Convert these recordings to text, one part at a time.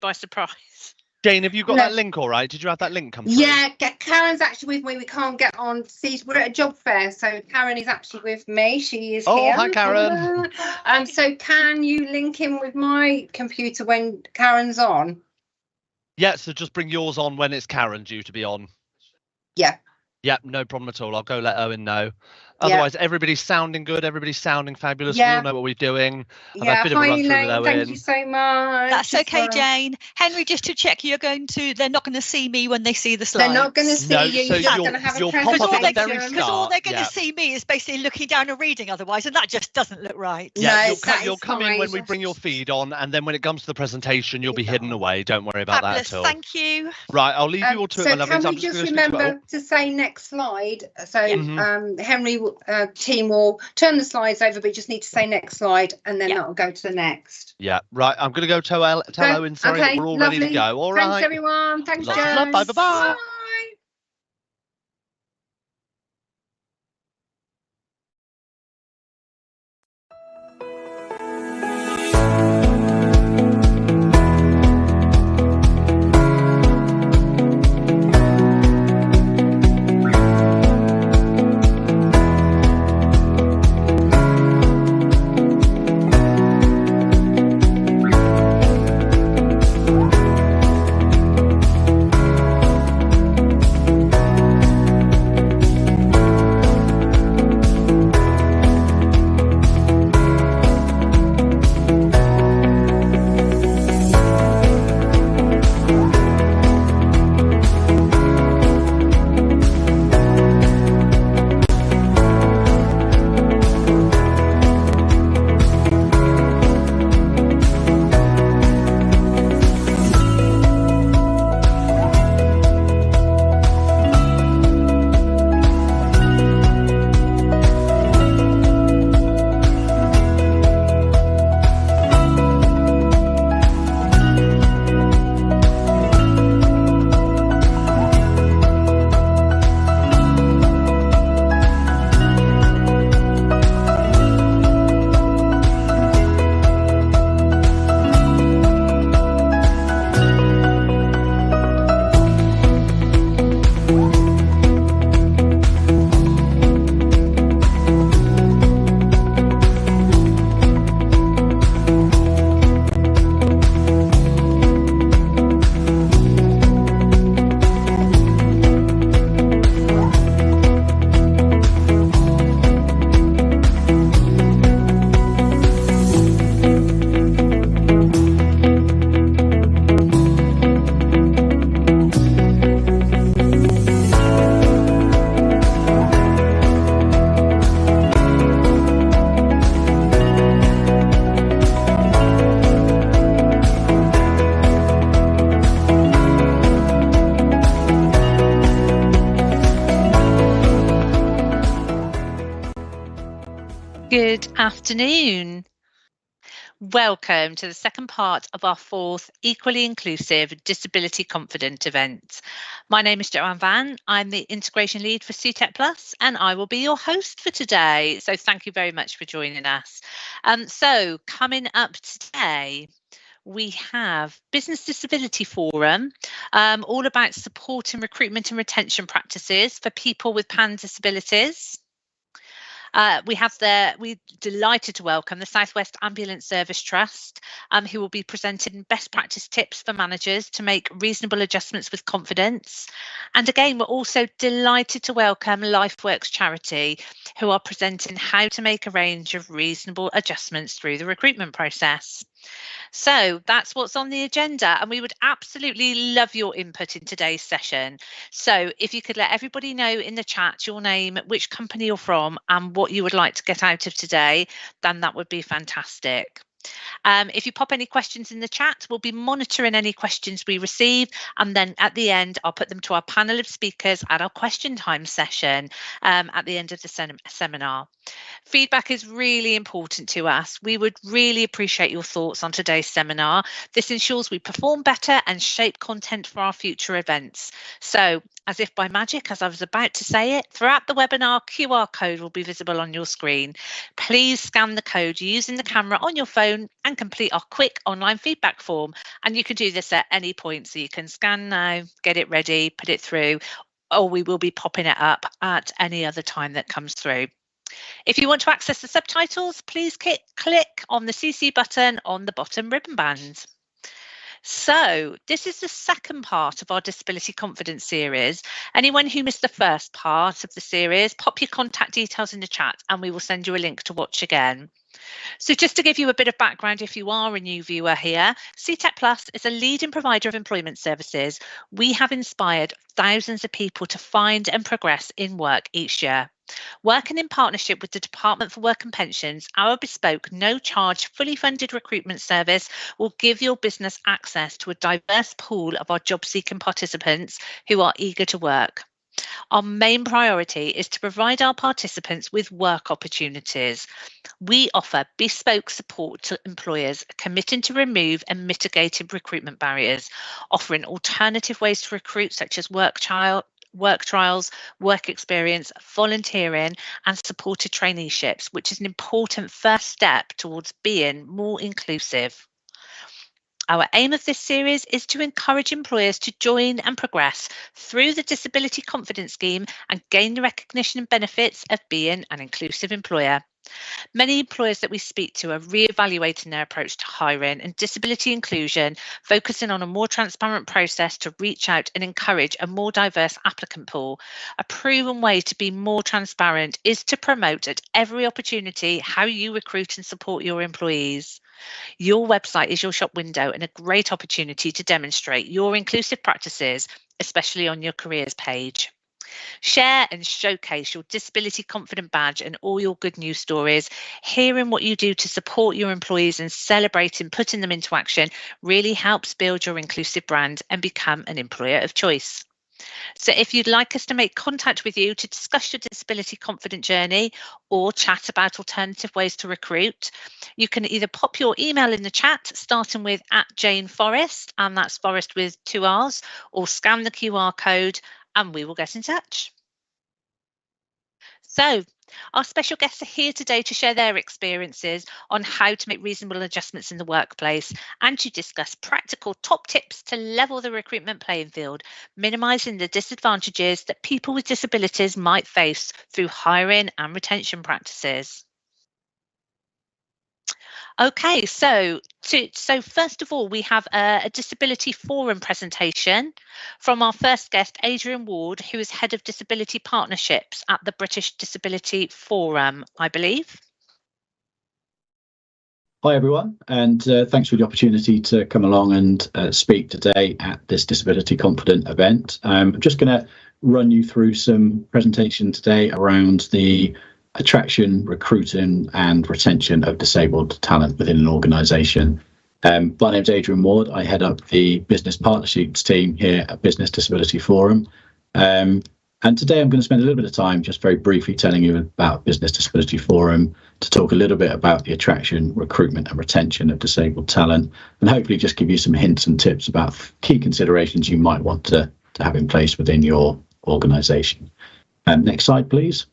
by surprise. Jane, have you got No. that link all right? Did you have that link come through? Yeah, Karen's actually with me. We can't get on. See, we're at a job fair, so Karen is actually with me. She is here. Hi, Karen. So can you link in with my computer when Karen's on? Yeah, so just bring yours on when it's Karen due to be on. Yeah. Yeah, no problem at all. I'll go let Owen know. Otherwise, everybody's sounding good. Everybody's sounding fabulous. We all know what we're doing. I've had a bit of a run through with Owen. Thank you so much. That's okay, Jane. Henry, just to check, they're not going to see me when they see the slides. They're not going to see you. So You're going to have a presentation. Because all they're going to see me is basically looking down and reading otherwise, and that just doesn't look right. Yeah, you'll come in when we bring your feed on, and then when it comes to the presentation, you'll be hidden away. Don't worry about that at all. Thank you. Right, I'll leave you all to it, my lovelies. Can we just remember to say next slide? So Henry team will turn the slides over, but you just need to say next slide, and then that'll go to the next. Yeah, right. I'm going to go tell Owen, sorry, that we're all ready to go. All right. Thanks, everyone. Thanks, Jones. Bye. Bye. Good afternoon. Welcome to the second part of our fourth Equally Inclusive Disability Confident event. My name is Joanne Van. I'm the Integration Lead for CTEC Plus, and I will be your host for today. So thank you very much for joining us. So coming up today, we have Business Disability Forum, all about supporting recruitment and retention practices for people with PAN disabilities. We're delighted to welcome the South West Ambulance Service Trust, who will be presenting best practice tips for managers to make reasonable adjustments with confidence. And again, we're also delighted to welcome LifeWorks Charity, who are presenting how to make a range of reasonable adjustments through the recruitment process. So that's what's on the agenda, and we would absolutely love your input in today's session. So if you could let everybody know in the chat your name, which company you're from, and what you would like to get out of today, then that would be fantastic. If you pop any questions in the chat, we'll be monitoring any questions we receive, and then at the end I'll put them to our panel of speakers at our question time session at the end of the seminar. Feedback is really important to us. We would really appreciate your thoughts on today's seminar. This ensures we perform better and shape content for our future events. So, as if by magic, as I was about to say it, throughout the webinar, QR code will be visible on your screen. Please scan the code using the camera on your phone and complete our quick online feedback form. And you can do this at any point. So you can scan now, get it ready, put it through, or we will be popping it up at any other time that comes through. If you want to access the subtitles, please click on the CC button on the bottom ribbon band. So this is the second part of our Disability Confidence series. Anyone who missed the first part of the series, pop your contact details in the chat and we will send you a link to watch again. So just to give you a bit of background, if you are a new viewer here, CTEC Plus is a leading provider of employment services. We have inspired thousands of people to find and progress in work each year. Working in partnership with the Department for Work and Pensions, our bespoke, no-charge, fully funded recruitment service will give your business access to a diverse pool of our job-seeking participants who are eager to work. Our main priority is to provide our participants with work opportunities. We offer bespoke support to employers committing to remove and mitigating recruitment barriers, offering alternative ways to recruit such as work trials, work experience, volunteering and supported traineeships, which is an important first step towards being more inclusive. Our aim of this series is to encourage employers to join and progress through the Disability Confidence Scheme and gain the recognition and benefits of being an inclusive employer. Many employers that we speak to are re-evaluating their approach to hiring and disability inclusion, focusing on a more transparent process to reach out and encourage a more diverse applicant pool. A proven way to be more transparent is to promote at every opportunity how you recruit and support your employees. Your website is your shop window and a great opportunity to demonstrate your inclusive practices, especially on your careers page. Share and showcase your Disability Confident badge and all your good news stories. Hearing what you do to support your employees and celebrating putting them into action really helps build your inclusive brand and become an employer of choice. So if you'd like us to make contact with you to discuss your Disability Confident journey or chat about alternative ways to recruit, you can either pop your email in the chat, starting with @JaneForrest, and that's Forrest with 2 R's, or scan the QR code and we will get in touch. So our special guests are here today to share their experiences on how to make reasonable adjustments in the workplace and to discuss practical top tips to level the recruitment playing field, minimising the disadvantages that people with disabilities might face through hiring and retention practices. Okay, so first of all, we have a Disability Forum presentation from our first guest, Adrian Ward, who is Head of Disability Partnerships at the British Disability Forum, I believe. Hi everyone, and thanks for the opportunity to come along and speak today at this Disability Confident event. I'm just going to run you through some presentation today around the attraction, recruiting and retention of disabled talent within an organisation. My name is Adrian Ward. I head up the business partnerships team here at Business Disability Forum. And today I'm going to spend a little bit of time just very briefly telling you about Business Disability Forum, to talk a little bit about the attraction, recruitment and retention of disabled talent, and hopefully just give you some hints and tips about key considerations you might want to have in place within your organisation. Next slide, please.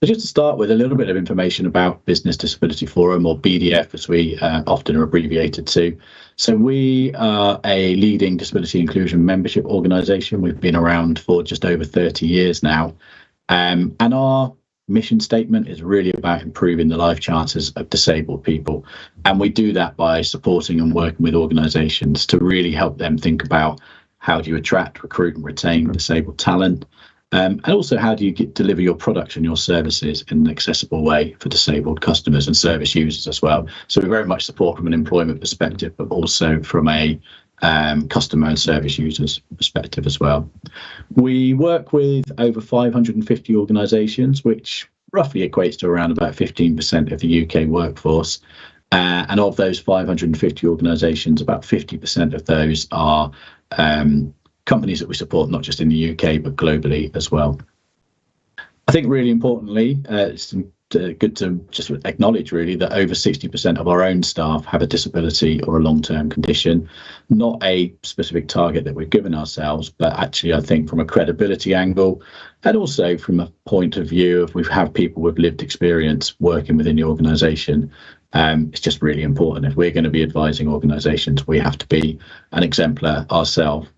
So just to start with a little bit of information about Business Disability Forum, or BDF as we often are abbreviated to. So we are a leading disability inclusion membership organisation. We've been around for just over 30 years now. And our mission statement is really about improving the life chances of disabled people. And we do that by supporting and working with organisations to really help them think about how do you attract, recruit and retain disabled talent. And also, how do you deliver your products and your services in an accessible way for disabled customers and service users as well? So we very much support from an employment perspective, but also from a customer and service users perspective as well. We work with over 550 organisations, which roughly equates to around about 15% of the UK workforce. And of those 550 organisations, about 50% of those are companies that we support not just in the UK but globally as well. I think really importantly, it's good to just acknowledge really that over 60% of our own staff have a disability or a long-term condition, not a specific target that we've given ourselves, but actually I think from a credibility angle and also from a point of view of we have people with lived experience working within the organisation. It's just really important. If we're going to be advising organisations, we have to be an exemplar ourselves.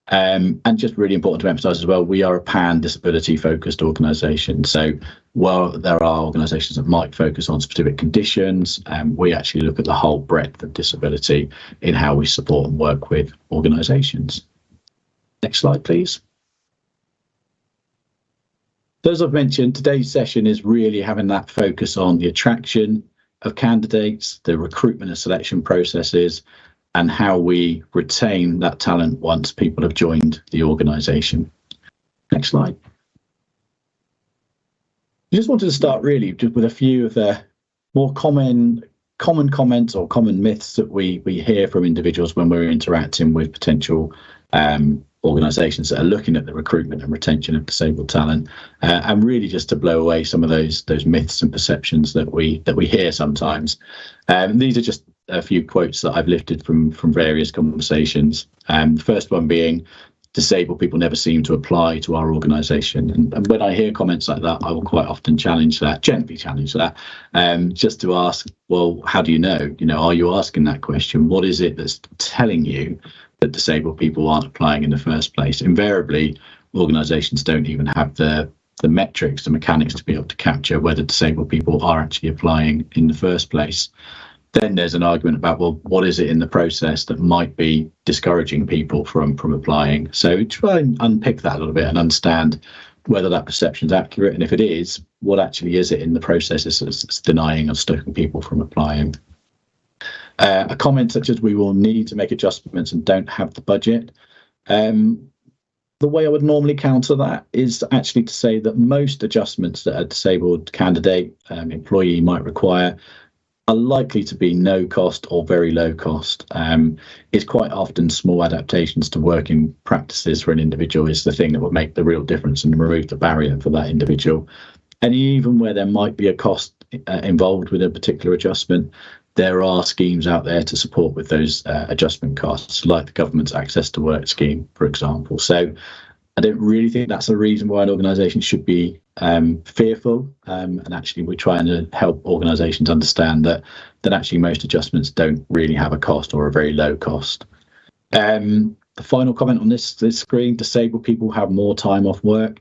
And just really important to emphasise as well, we are a pan-disability focused organisation. So while there are organisations that might focus on specific conditions, we actually look at the whole breadth of disability in how we support and work with organisations. Next slide, please. So as I've mentioned, today's session is really having that focus on the attraction of candidates, the recruitment and selection processes, and how we retain that talent once people have joined the organisation. Next slide. I just wanted to start really just with a few of the more common comments or common myths that we hear from individuals when we're interacting with potential organisations that are looking at the recruitment and retention of disabled talent, and really just to blow away some of those myths and perceptions that we hear sometimes. These are just a few quotes that I've lifted from various conversations. The first one being, disabled people never seem to apply to our organisation. And when I hear comments like that, I will quite often gently challenge that, just to ask, well, how do you know? Are you asking that question? What is it that's telling you that disabled people aren't applying in the first place? Invariably, organisations don't even have the metrics, the mechanics to be able to capture whether disabled people are actually applying in the first place. Then there's an argument about, well, what is it in the process that might be discouraging people from applying? So try and unpick that a little bit and understand whether that perception is accurate. And if it is, what actually is it in the process that's denying or stopping people from applying? A comment such as, we will need to make adjustments and don't have the budget. The way I would normally counter that is actually to say that most adjustments that a disabled candidate employee might require are likely to be no cost or very low cost. It's quite often small adaptations to working practices for an individual is the thing that will make the real difference and remove the barrier for that individual. And even where there might be a cost involved with a particular adjustment, there are schemes out there to support with those adjustment costs, like the government's Access to Work scheme, for example. So I don't really think that's a reason why an organisation should be fearful. And actually, we're trying to help organisations understand that actually most adjustments don't really have a cost or a very low cost. The final comment on this screen, disabled people have more time off work.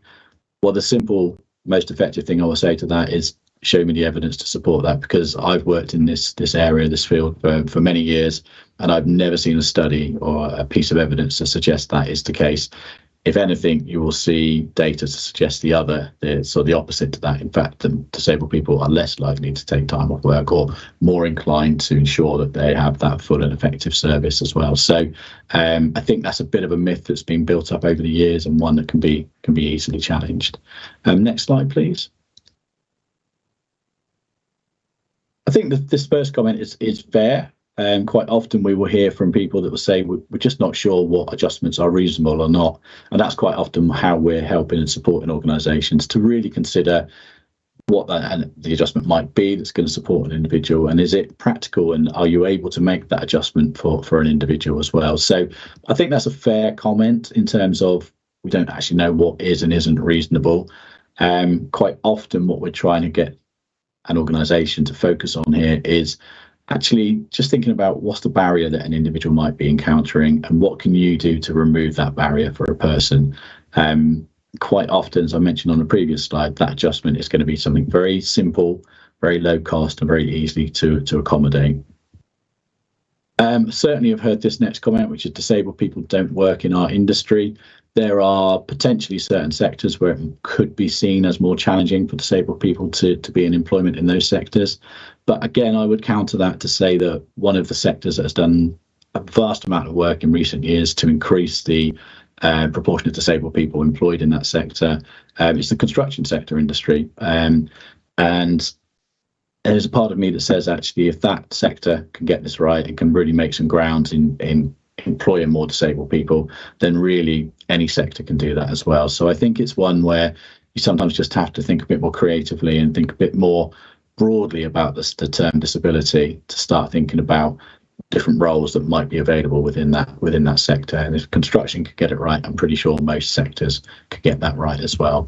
Well, the simple, most effective thing I will say to that is show me the evidence to support that, because I've worked in this area, this field for many years, and I've never seen a study or a piece of evidence to suggest that is the case. If anything, you will see data to suggest the opposite to that. In fact, the disabled people are less likely to take time off work or more inclined to ensure that they have that full and effective service as well. So I think that's a bit of a myth that's been built up over the years, and one that can be easily challenged. Next slide, please. I think that this first comment is fair. Quite often we will hear from people that will say we're just not sure what adjustments are reasonable or not. And that's quite often how we're helping and supporting organisations to really consider what the adjustment might be that's going to support an individual, and is it practical, and are you able to make that adjustment for an individual as well. So I think that's a fair comment in terms of we don't actually know what is and isn't reasonable. Quite often what we're trying to get an organisation to focus on here is actually just thinking about what's the barrier that an individual might be encountering, and what can you do to remove that barrier for a person. Quite often, as I mentioned on the previous slide, that adjustment is going to be something very simple, very low cost, and very easy to accommodate. Certainly I've heard this next comment, which is disabled people don't work in our industry. There are potentially certain sectors where it could be seen as more challenging for disabled people to be in employment in those sectors. But again, I would counter that to say that one of the sectors that has done a vast amount of work in recent years to increase the proportion of disabled people employed in that sector is the construction sector industry. And there's a part of me that says, actually, if that sector can get this right and can really make some ground in employing more disabled people, then really any sector can do that as well. So I think it's one where you sometimes just have to think a bit more creatively and think a bit more broadly about the term disability to start thinking about different roles that might be available within that sector. And if construction could get it right, I'm pretty sure most sectors could get that right as well.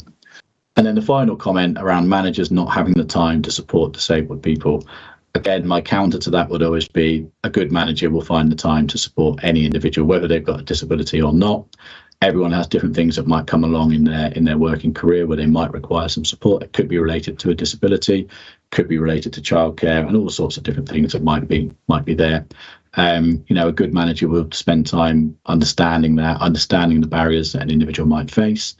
And then the final comment around managers not having the time to support disabled people. Again, my counter to that would always be a good manager will find the time to support any individual, whether they've got a disability or not. Everyone has different things that might come along in their working career where they might require some support. It could be related to a disability, could be related to childcare, and all sorts of different things that might be there. A good manager will spend time understanding the barriers that an individual might face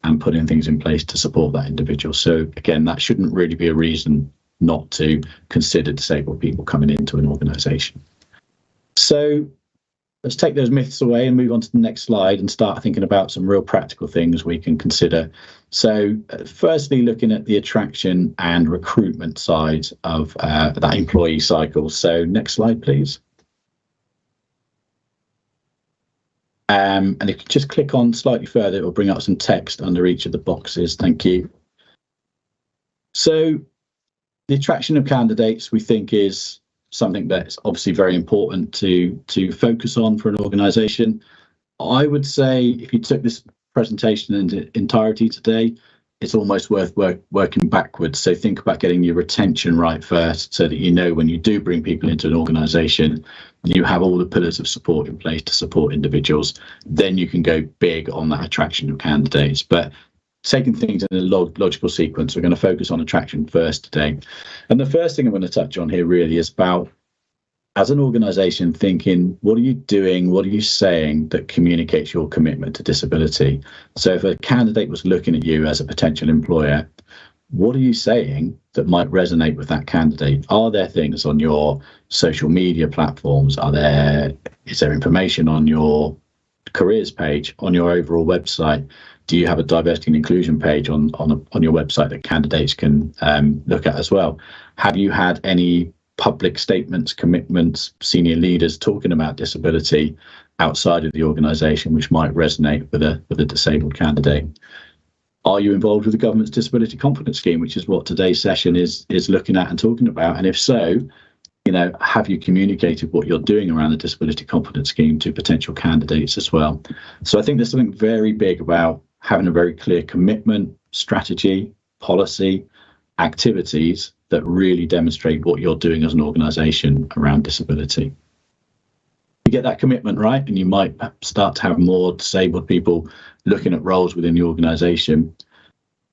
and putting things in place to support that individual. So again, that shouldn't really be a reason not to consider disabled people coming into an organisation. So let's take those myths away and move on to the next slide and start thinking about some real practical things we can consider. So firstly, looking at the attraction and recruitment side of that employee cycle. So next slide, please. And if you just click on slightly further, it will bring up some text under each of the boxes. Thank you. So the attraction of candidates, we think, is something that's obviously very important to focus on for an organisation. I would say if you took this presentation in entirety today, it's almost worth working backwards. So think about getting your retention right first, so that you know when you do bring people into an organisation, you have all the pillars of support in place to support individuals. Then you can go big on that attraction of candidates. But taking things in a logical sequence, we're going to focus on attraction first today. And the first thing I'm going to touch on here really is about, as an organisation, thinking, what are you doing, what are you saying that communicates your commitment to disability? So if a candidate was looking at you as a potential employer, what are you saying that might resonate with that candidate? Are there things on your social media platforms? Is there information on your careers page, on your overall website? Do you have a diversity and inclusion page on your website that candidates can look at as well? Have you had any public statements, commitments, senior leaders talking about disability outside of the organisation, which might resonate with a disabled candidate? Are you involved with the government's disability confidence scheme, which is what today's session is looking at and talking about? And if so, have you communicated what you're doing around the disability confidence scheme to potential candidates as well? So I think there's something very big about having a very clear commitment, strategy, policy, activities that really demonstrate what you're doing as an organisation around disability. You get that commitment right, and you might start to have more disabled people looking at roles within the organisation.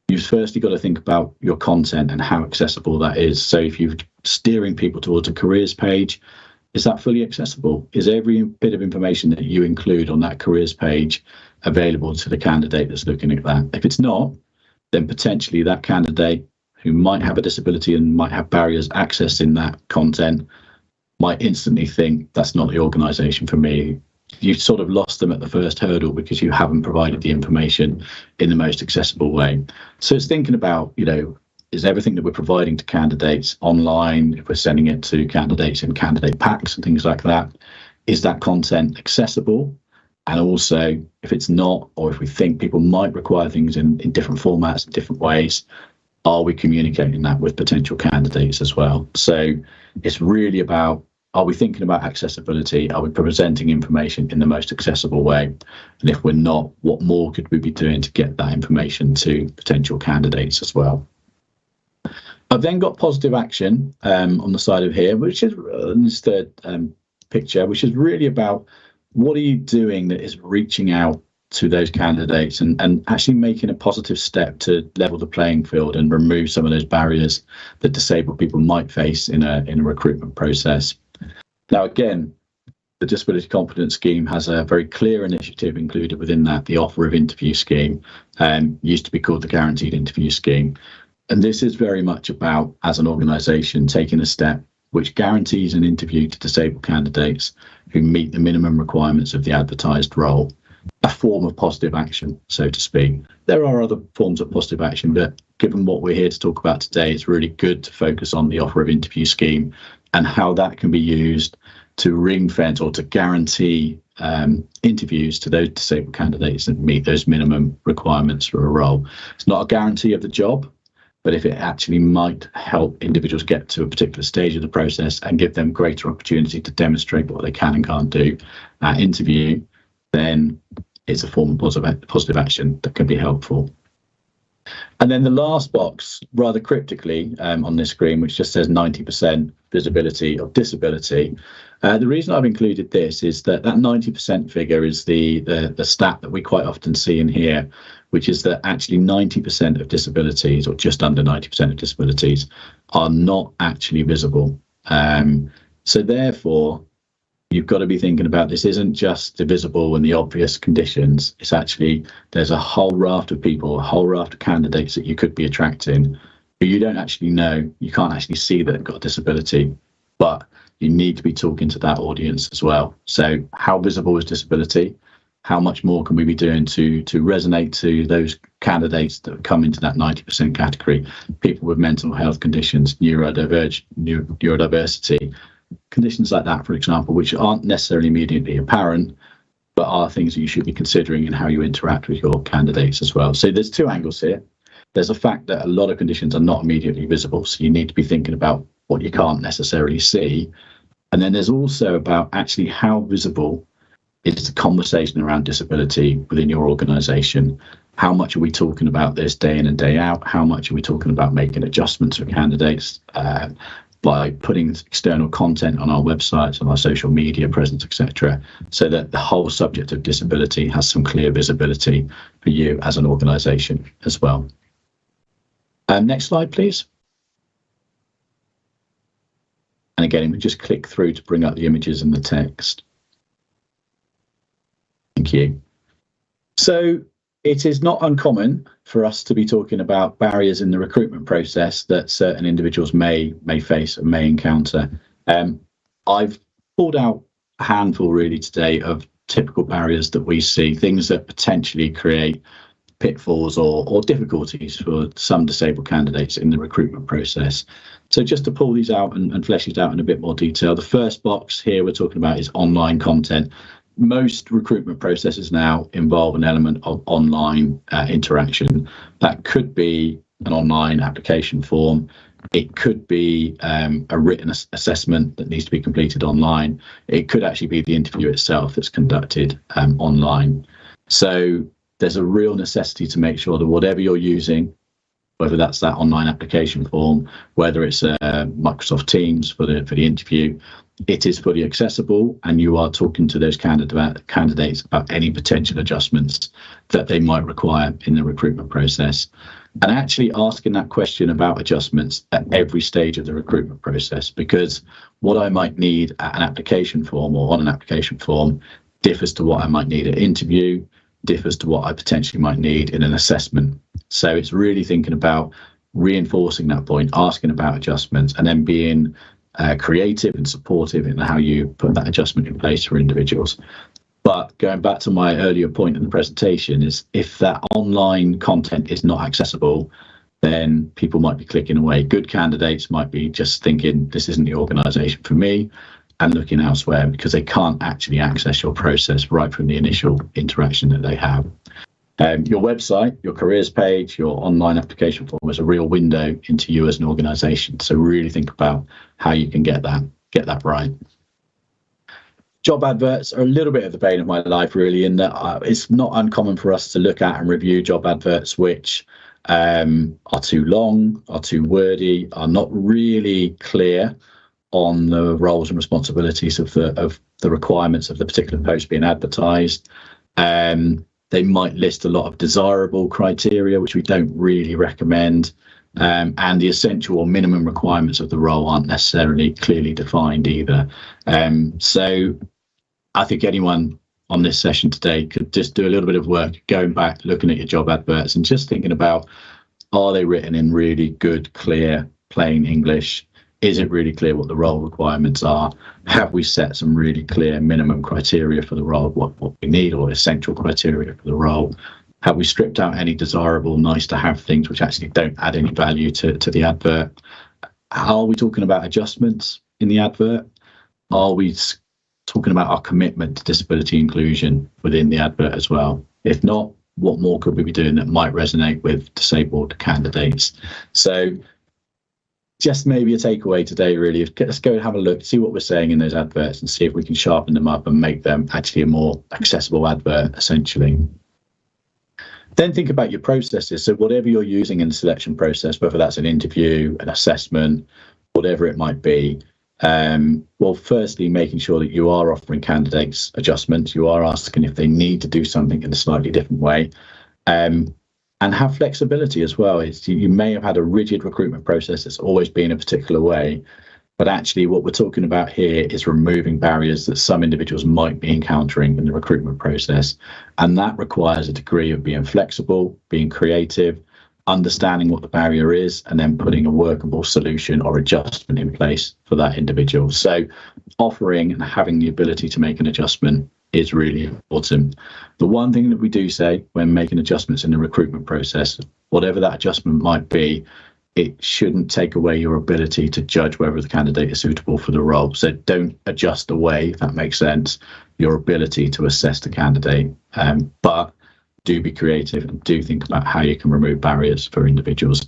You've firstly got to think about your content and how accessible that is. So if you're steering people towards a careers page, is that fully accessible? Is every bit of information that you include on that careers page available to the candidate that's looking at that? If it's not, then potentially that candidate who might have a disability and might have barriers accessing that content might instantly think, that's not the organisation for me. You've sort of lost them at the first hurdle because you haven't provided the information in the most accessible way. So it's thinking about, is everything that we're providing to candidates online, if we're sending it to candidates in candidate packs and things like that, is that content accessible? And also, if it's not, or if we think people might require things in different formats, different ways, are we communicating that with potential candidates as well? So it's really about, are we thinking about accessibility? Are we presenting information in the most accessible way? And if we're not, what more could we be doing to get that information to potential candidates as well? I've then got positive action on the side of here, which is this third picture, which is really about what are you doing that is reaching out to those candidates and actually making a positive step to level the playing field and remove some of those barriers that disabled people might face in a recruitment process. Now, again, the Disability Confidence Scheme has a very clear initiative included within that, the Offer of Interview Scheme, used to be called the Guaranteed Interview Scheme. And this is very much about, as an organisation, taking a step which guarantees an interview to disabled candidates who meet the minimum requirements of the advertised role. A form of positive action, so to speak. There are other forms of positive action, but given what we're here to talk about today, it's really good to focus on the Offer of Interview Scheme and how that can be used to ring fence or to guarantee interviews to those disabled candidates that meet those minimum requirements for a role. It's not a guarantee of the job, but if it actually might help individuals get to a particular stage of the process and give them greater opportunity to demonstrate what they can and can't do at interview, then it's a form of positive action that can be helpful. And then the last box, rather cryptically on this screen, which just says 90% visibility of disability. The reason I've included this is that 90% figure is the stat that we quite often see in here, which is that actually 90% of disabilities, or just under 90% of disabilities, are not actually visible. So therefore, you've got to be thinking about this isn't just the visible and the obvious conditions. It's actually, there's a whole raft of people, a whole raft of candidates that you could be attracting who you don't actually know. You can't actually see that they've got a disability, but you need to be talking to that audience as well. So how visible is disability? How much more can we be doing to resonate to those candidates that come into that 90% category? People with mental health conditions, neurodiversity, conditions like that, for example, which aren't necessarily immediately apparent, but are things that you should be considering in how you interact with your candidates as well. So there's two angles here. There's a fact that a lot of conditions are not immediately visible, so you need to be thinking about what you can't necessarily see. And then there's also about actually how visible is the conversation around disability within your organisation. How much are we talking about this day in and day out? How much are we talking about making adjustments for candidates by putting external content on our websites, on our social media presence, etc., so that the whole subject of disability has some clear visibility for you as an organisation as well. Next slide, please. And again, we just click through to bring up the images and the text. Thank you. So it is not uncommon for us to be talking about barriers in the recruitment process that certain individuals may face and may encounter. I've pulled out a handful really today of typical barriers that we see, things that potentially create pitfalls or difficulties for some disabled candidates in the recruitment process. So just to pull these out and flesh it out in a bit more detail, the first box here we're talking about is online content. Most recruitment processes now involve an element of online interaction. That could be an online application form. It could be a written assessment that needs to be completed online. It could actually be the interview itself that's conducted online. So there's a real necessity to make sure that whatever you're using, whether that's that online application form, whether it's Microsoft Teams for the interview, it is fully accessible, and you are talking to those candidates about any potential adjustments that they might require in the recruitment process, and actually asking that question about adjustments at every stage of the recruitment process, because what I might need at an application form or on an application form differs to what I might need at interview, differs to what I potentially might need in an assessment. So it's really thinking about reinforcing that point, asking about adjustments, and then being creative and supportive in how you put that adjustment in place for individuals. But going back to my earlier point in the presentation, is if that online content is not accessible, then people might be clicking away. Good candidates might be just thinking, this isn't the organisation for me, and looking elsewhere because they can't actually access your process right from the initial interaction that they have. Your website, your careers page, your online application form is a real window into you as an organisation. So really think about how you can get that right. Job adverts are a little bit of the bane of my life, really, in that it's not uncommon for us to look at and review job adverts which are too long, are too wordy, are not really clear on the roles and responsibilities of the requirements of the particular post being advertised. They might list a lot of desirable criteria, which we don't really recommend. And the essential or minimum requirements of the role aren't necessarily clearly defined either. So I think anyone on this session today could just do a little bit of work, going back, looking at your job adverts and just thinking about, are they written in really good, clear, plain English? Is it really clear what the role requirements are? Have we set some really clear minimum criteria for the role, what we need, or essential criteria for the role? Have we stripped out any desirable, nice to have things which actually don't add any value to the advert? Are we talking about adjustments in the advert? Are we talking about our commitment to disability inclusion within the advert as well. If not, what more could we be doing that might resonate with disabled candidates? So just maybe a takeaway today, really, is let's go and have a look, see what we're saying in those adverts and see if we can sharpen them up and make them actually a more accessible advert, essentially. Then think about your processes. So whatever you're using in the selection process, whether that's an interview, an assessment, whatever it might be, well, firstly, making sure that you are offering candidates adjustments, you are asking if they need to do something in a slightly different way, and have flexibility as well. You may have had a rigid recruitment process that's always been a particular way, but actually what we're talking about here is removing barriers that some individuals might be encountering in the recruitment process. And that requires a degree of being flexible, being creative, understanding what the barrier is, and then putting a workable solution or adjustment in place for that individual. So offering and having the ability to make an adjustment is really important. The one thing that we do say when making adjustments in the recruitment process, whatever that adjustment might be, it shouldn't take away your ability to judge whether the candidate is suitable for the role. So don't adjust away, if that makes sense, your ability to assess the candidate. But do be creative and do think about how you can remove barriers for individuals.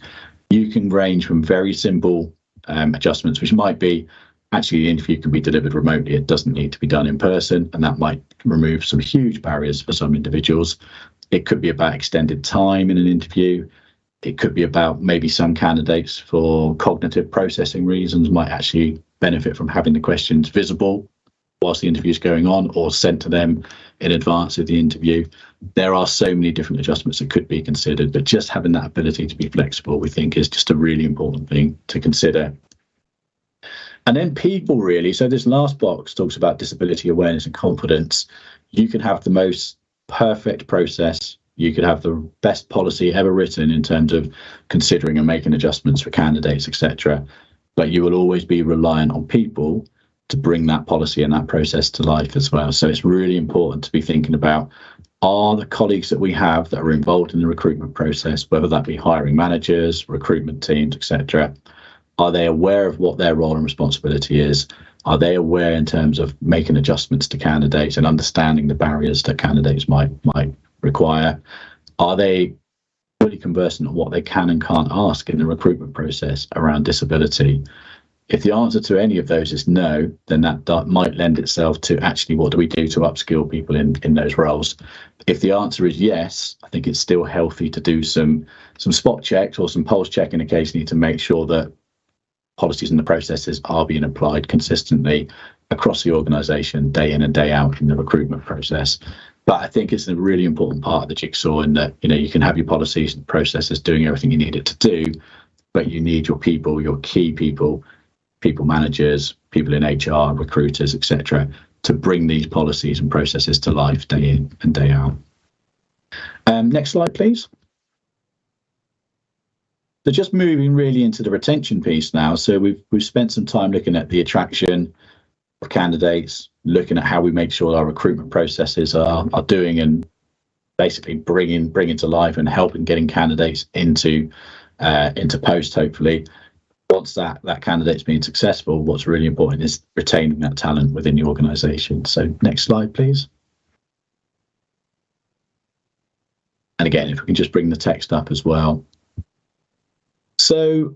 You can range from very simple adjustments, which might be actually the interview can be delivered remotely. It doesn't need to be done in person, and that might remove some huge barriers for some individuals. It could be about extended time in an interview. It could be about maybe some candidates for cognitive processing reasons might actually benefit from having the questions visible whilst the interview is going on or sent to them in advance of the interview. There are so many different adjustments that could be considered, but just having that ability to be flexible, we think, is just a really important thing to consider. And then people, really. So this last box talks about disability awareness and confidence. You can have the most perfect process. You could have the best policy ever written in terms of considering and making adjustments for candidates, etc. But you will always be reliant on people to bring that policy and that process to life as well. So it's really important to be thinking about, are the colleagues that we have that are involved in the recruitment process, whether that be hiring managers, recruitment teams, etc., are they aware of what their role and responsibility is? Are they aware in terms of making adjustments to candidates and understanding the barriers that candidates might require? Are they fully conversant on what they can and can't ask in the recruitment process around disability? If the answer to any of those is no, then that might lend itself to actually what do we do to upskill people in those roles. If the answer is yes, I think it's still healthy to do some spot checks or some pulse checking occasionally to make sure that policies and the processes are being applied consistently across the organisation day in and day out in the recruitment process. But I think it's a really important part of the jigsaw in that, you can have your policies and processes doing everything you need it to do, but you need your people, your key people managers, people in HR, recruiters, etc., to bring these policies and processes to life day in and day out. Next slide, please. So just moving really into the retention piece now. So we've spent some time looking at the attraction of candidates, looking at how we make sure our recruitment processes are doing and basically bringing to life and helping getting candidates into post, hopefully. Once that candidate's been successful, what's really important is retaining that talent within the organisation. So next slide, please. And again, if we can just bring the text up as well. So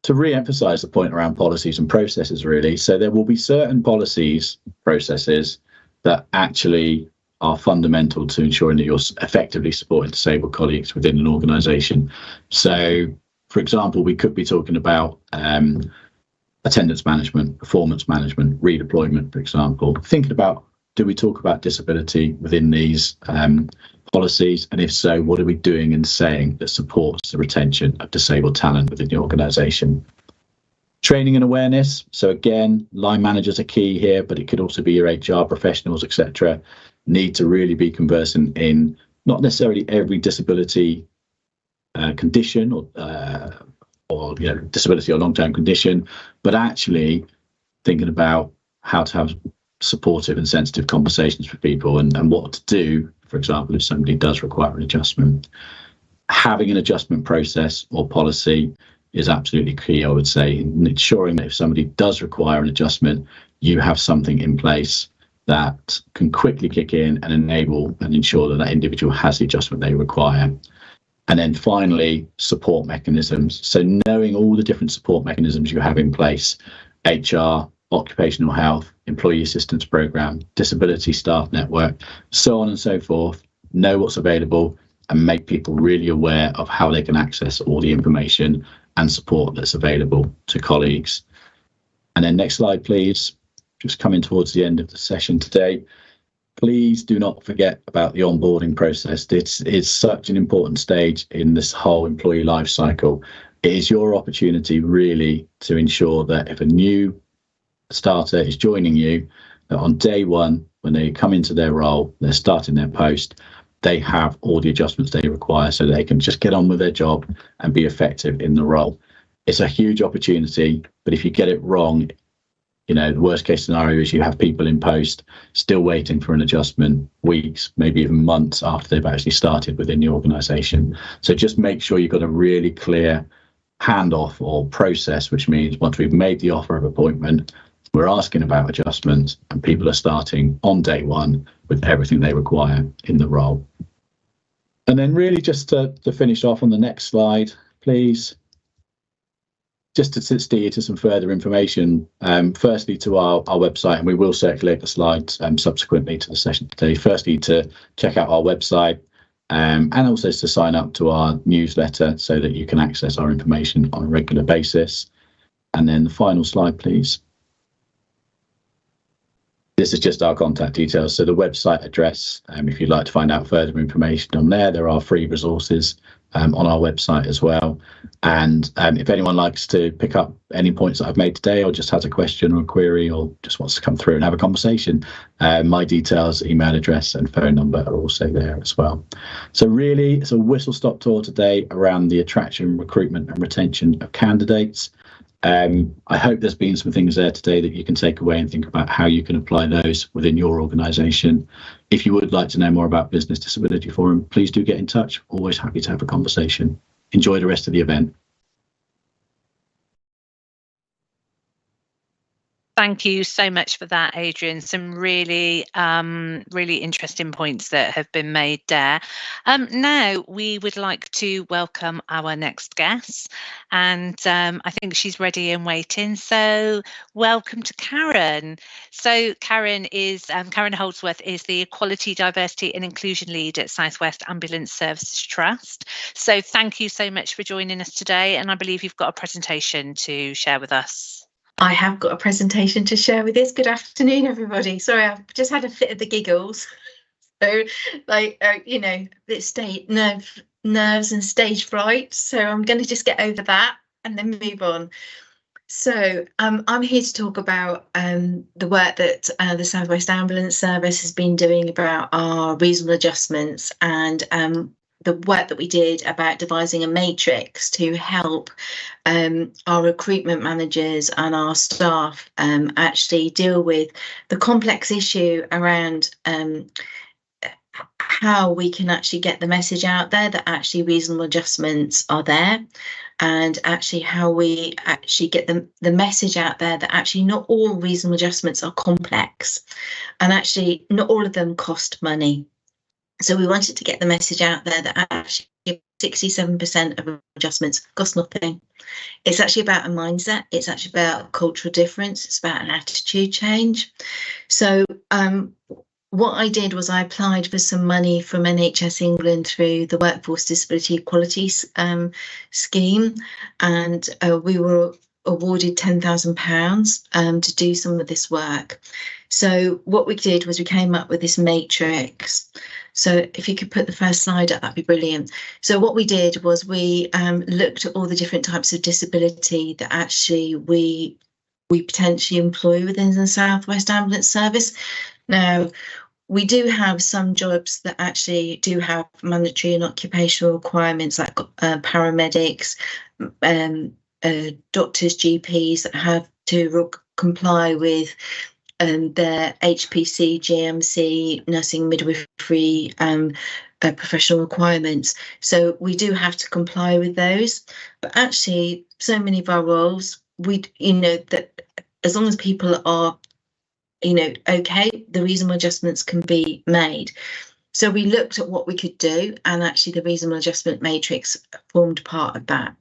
to re-emphasize the point around policies and processes, really, so there will be certain policies, processes that actually are fundamental to ensuring that you're effectively supporting disabled colleagues within an organisation. So, for example, we could be talking about attendance management, performance management, redeployment, for example. Thinking about, do we talk about disability within these policies? And if so, what are we doing and saying that supports the retention of disabled talent within the organisation? Training and awareness. So again, line managers are key here, but it could also be your HR professionals, etc. Need to really be conversant in not necessarily every disability condition or disability or long-term condition, but actually thinking about how to have supportive and sensitive conversations with people and what to do, for example, if somebody does require an adjustment. Having an adjustment process or policy is absolutely key, I would say, in ensuring that if somebody does require an adjustment, you have something in place that can quickly kick in and enable and ensure that that individual has the adjustment they require. And then finally, support mechanisms. So knowing all the different support mechanisms you have in place, HR, occupational health, employee assistance program, disability staff network, so on and so forth, know what's available and make people really aware of how they can access all the information and support that's available to colleagues. And then next slide, please. Just coming towards the end of the session today. Please do not forget about the onboarding process. This is such an important stage in this whole employee life cycle. It is your opportunity really to ensure that if a new starter is joining you, that on day one, when they come into their role, they're starting their post, they have all the adjustments they require so they can just get on with their job and be effective in the role. It's a huge opportunity, but if you get it wrong, the worst case scenario is you have people in post still waiting for an adjustment weeks, maybe even months after they've actually started within the organisation. So just make sure you've got a really clear handoff or process, which means once we've made the offer of appointment, we're asking about adjustments and people are starting on day one with everything they require in the role. And then really just to finish off on the next slide, please. Just to steer you to some further information, firstly to our website, and we will circulate the slides subsequently to the session today. Firstly, to check out our website and also to sign up to our newsletter so that you can access our information on a regular basis. And then the final slide, please. This is just our contact details. So the website address, if you'd like to find out further information on there are free resources on our website as well. And if anyone likes to pick up any points that I've made today, or just has a question or a query, or just wants to come through and have a conversation, my details, email address and phone number are also there as well. So really, it's a whistle-stop tour today around the attraction, recruitment and retention of candidates. I hope there's been some things there today that you can take away and think about how you can apply those within your organisation. If you would like to know more about Business Disability Forum, please do get in touch. Always happy to have a conversation. Enjoy the rest of the event. Thank you so much for that, Adrian. Some really, really interesting points that have been made there. Now we would like to welcome our next guest, and I think she's ready and waiting. So welcome to Karen. So Karen Holdsworth is the Equality, Diversity and Inclusion Lead at South West Ambulance Services Trust. So thank you so much for joining us today, and I believe you've got a presentation to share with us. I have got a presentation to share with this. Good afternoon, everybody. Sorry, I've just had a fit of the giggles. So, nerves and stage fright. So I'm going to just get over that and then move on. So I'm here to talk about the work that the South West Ambulance Service has been doing about our reasonable adjustments and the work that we did about devising a matrix to help our recruitment managers and our staff actually deal with the complex issue around how we can actually get the message out there that actually reasonable adjustments are there, and actually how we actually get the message out there that actually not all reasonable adjustments are complex, and actually not all of them cost money. So we wanted to get the message out there that actually 67% of adjustments cost nothing. It's actually about a mindset. It's actually about cultural difference. It's about an attitude change. So what I did was I applied for some money from NHS England through the Workforce Disability Equality scheme, and we were awarded £10,000 to do some of this work. So what we did was we came up with this matrix. So if you could put the first slide up, that'd be brilliant. So what we did was we looked at all the different types of disability that actually we potentially employ within the South West Ambulance Service. Now, we do have some jobs that actually do have mandatory and occupational requirements, like paramedics, doctors, GPs that have to comply with their HPC, GMC, nursing, midwifery, professional requirements. So we do have to comply with those. But actually, so many of our roles, that as long as people are okay, the reasonable adjustments can be made. So we looked at what we could do, and actually the reasonable adjustment matrix formed part of that.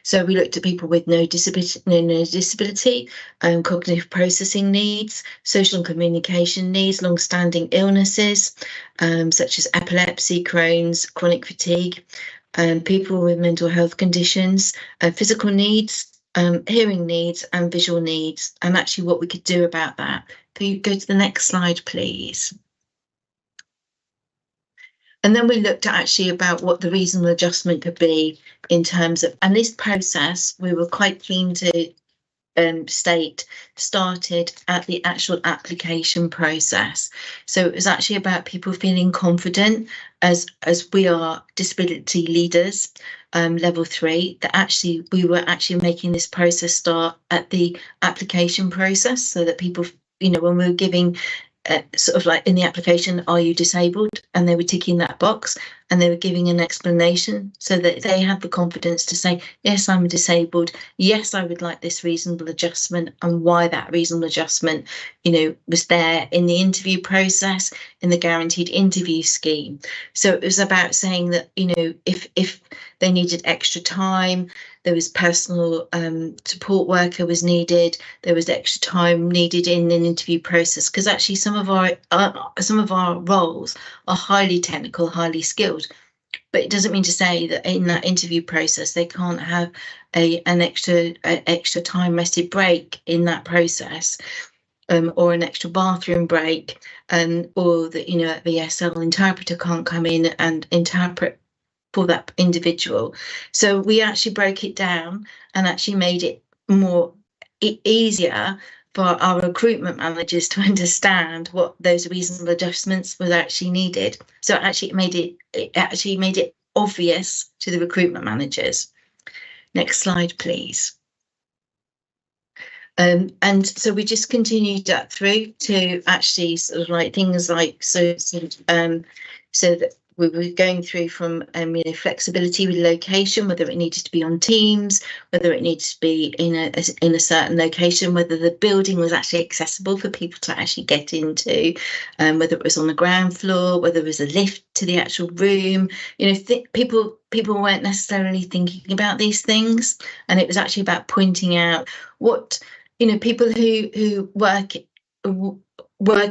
So we looked at people with no disability, cognitive processing needs, social and communication needs, long-standing illnesses, such as epilepsy, Crohn's, chronic fatigue, people with mental health conditions, physical needs, hearing needs and visual needs, and actually what we could do about that. Can you go to the next slide, please? And then we looked at actually about what the reasonable adjustment could be in terms of, and this process, we were quite keen to state, started at the actual application process. So it was actually about people feeling confident as we are disability leaders, level 3, that actually we were actually making this process start at the application process, so that people, when we were giving sort of like in the application, are you disabled? And they were ticking that box, and they were giving an explanation so that they had the confidence to say, yes, I'm disabled. Yes, I would like this reasonable adjustment, and why that reasonable adjustment, was there in the interview process, in the guaranteed interview scheme. So it was about saying that, if they needed extra time, there was personal support worker was needed. There was extra time needed in an interview process, because actually some of our roles are highly technical, highly skilled. But it doesn't mean to say that in that interview process they can't have an extra time rested break in that process, or an extra bathroom break, or that the ESL interpreter can't come in and interpret for that individual. So we actually broke it down and actually made it more easier for our recruitment managers to understand what those reasonable adjustments were actually needed. So it made it obvious to the recruitment managers. Next slide, please. And so we just continued that through to actually sort of like things like so that we were going through from flexibility with location, whether it needed to be on Teams, whether it needed to be in a certain location, whether the building was actually accessible for people to actually get into, whether it was on the ground floor, whether there was a lift to the actual room. People weren't necessarily thinking about these things, and it was actually about pointing out what people who work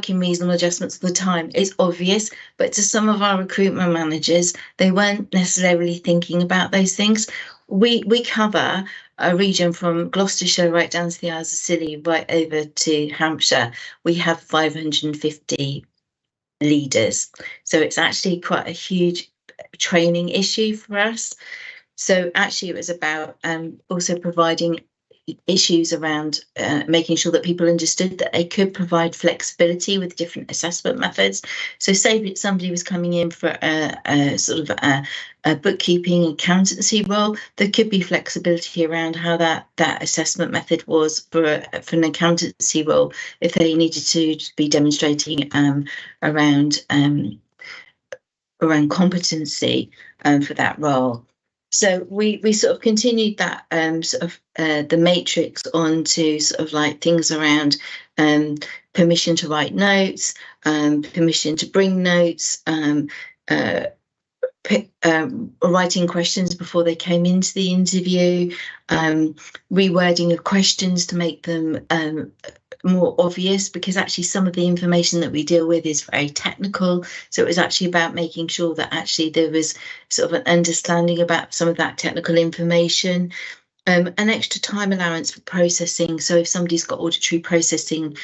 in reasonable adjustments all the time is obvious, but to some of our recruitment managers, they weren't necessarily thinking about those things. We cover a region from Gloucestershire right down to the Isles of Scilly, right over to Hampshire. We have 550 leaders, so it's actually quite a huge training issue for us. So actually it was about also providing issues around making sure that people understood that they could provide flexibility with different assessment methods. So say that somebody was coming in for a sort of a bookkeeping accountancy role, there could be flexibility around how that assessment method was for an accountancy role if they needed to be demonstrating around competency for that role. So we sort of continued that the matrix on to sort of like things around permission to write notes, permission to bring notes, writing questions before they came into the interview, rewording of questions to make them more obvious, because actually some of the information that we deal with is very technical. So it was actually about making sure that actually there was sort of an understanding about some of that technical information. An extra time allowance for processing. So if somebody's got auditory processing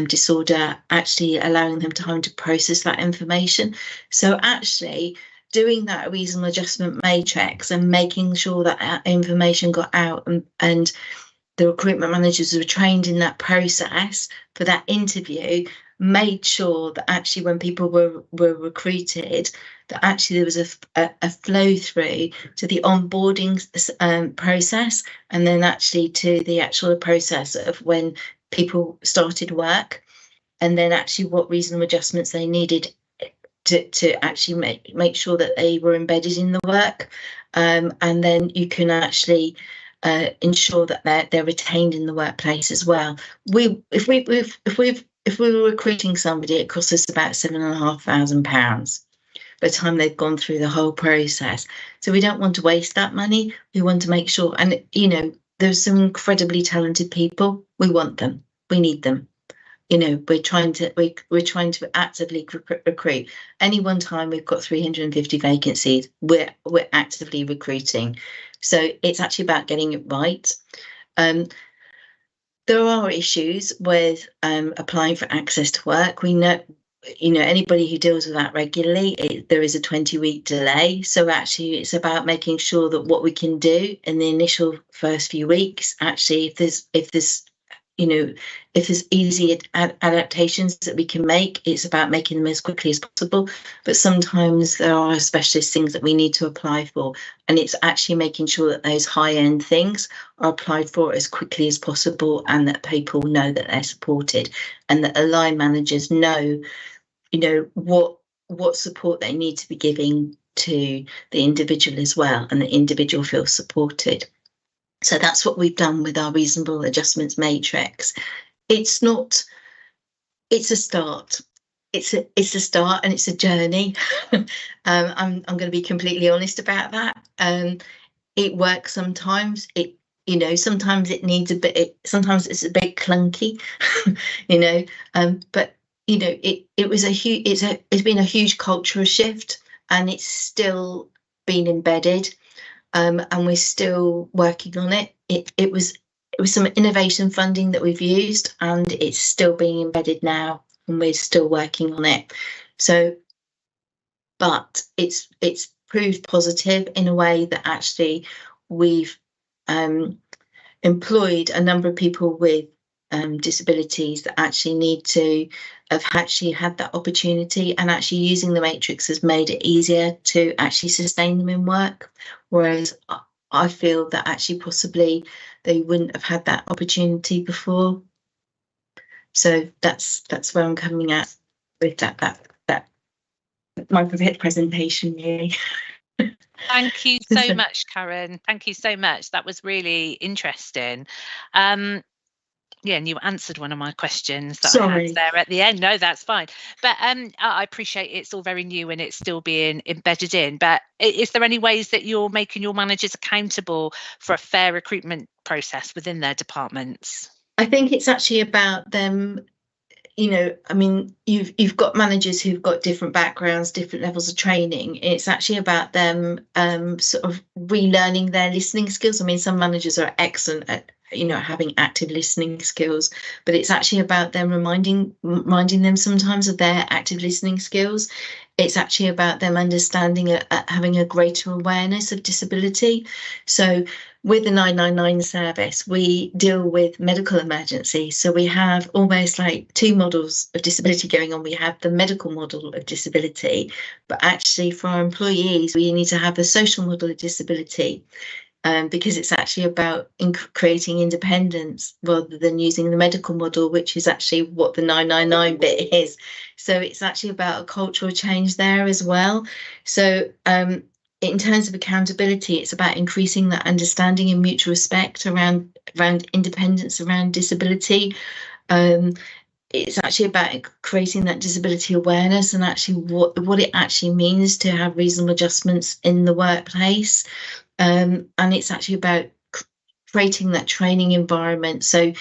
disorder, actually allowing them time to process that information. So actually doing that reasonable adjustment matrix and making sure that information got out, and the recruitment managers were trained in that process for that interview, made sure that actually when people were recruited, that actually there was a flow through to the onboarding process, and then actually to the actual process of when people started work, and then actually what reasonable adjustments they needed to actually make sure that they were embedded in the work, and then you can actually ensure that they're retained in the workplace as well. If if we were recruiting somebody, it costs us about £7,500 by the time they've gone through the whole process. So we don't want to waste that money. We want to make sure, and there's some incredibly talented people. We want them. We need them. We're trying to actively recruit. Any one time we've got 350 vacancies. We're actively recruiting. So it's actually about getting it right. There are issues with applying for access to work. We know, anybody who deals with that regularly, there is a 20-week delay. So actually it's about making sure that what we can do in the initial first few weeks, actually, if there's easy adaptations that we can make, it's about making them as quickly as possible. But sometimes there are specialist things that we need to apply for, and it's actually making sure that those high-end things are applied for as quickly as possible, and that people know that they're supported, and that line managers know, what support they need to be giving to the individual as well, and the individual feels supported. So that's what we've done with our reasonable adjustments matrix. It's a start. It's a start, and it's a journey. I'm going to be completely honest about that. It works sometimes. Sometimes it needs a bit. Sometimes it's a bit clunky, But it's been a huge cultural shift, and it's still been embedded. And we're still working on it. It was some innovation funding that we've used, and it's still being embedded now, and we're still working on it. So, but it's proved positive in a way that actually we've employed a number of people with disabilities that actually need to have actually had that opportunity, and actually using the matrix has made it easier to actually sustain them in work, whereas I feel that actually possibly they wouldn't have had that opportunity before. So that's where I'm coming at with that my presentation really. Thank you so much, Karen. Thank you so much. That was really interesting. Yeah, and you answered one of my questions that I had there at the end. No, that's fine. But I appreciate it's all very new and it's still being embedded in. But is there any ways that you're making your managers accountable for a fair recruitment process within their departments? I think it's actually about them. You've got managers who've got different backgrounds, different levels of training. It's actually about them sort of relearning their listening skills. Some managers are excellent at having active listening skills, but it's actually about them reminding them sometimes of their active listening skills. It's actually about them understanding having a greater awareness of disability. So with the 999 service, we deal with medical emergencies. So we have almost like two models of disability going on. We have the medical model of disability, but actually for our employees, we need to have the social model of disability. Because it's actually about creating independence rather than using the medical model, which is actually what the 999 bit is. So it's actually about a cultural change there as well. So in terms of accountability, it's about increasing that understanding and mutual respect around independence, around disability. It's actually about creating that disability awareness and actually what it actually means to have reasonable adjustments in the workplace. And it's actually about creating that training environment. So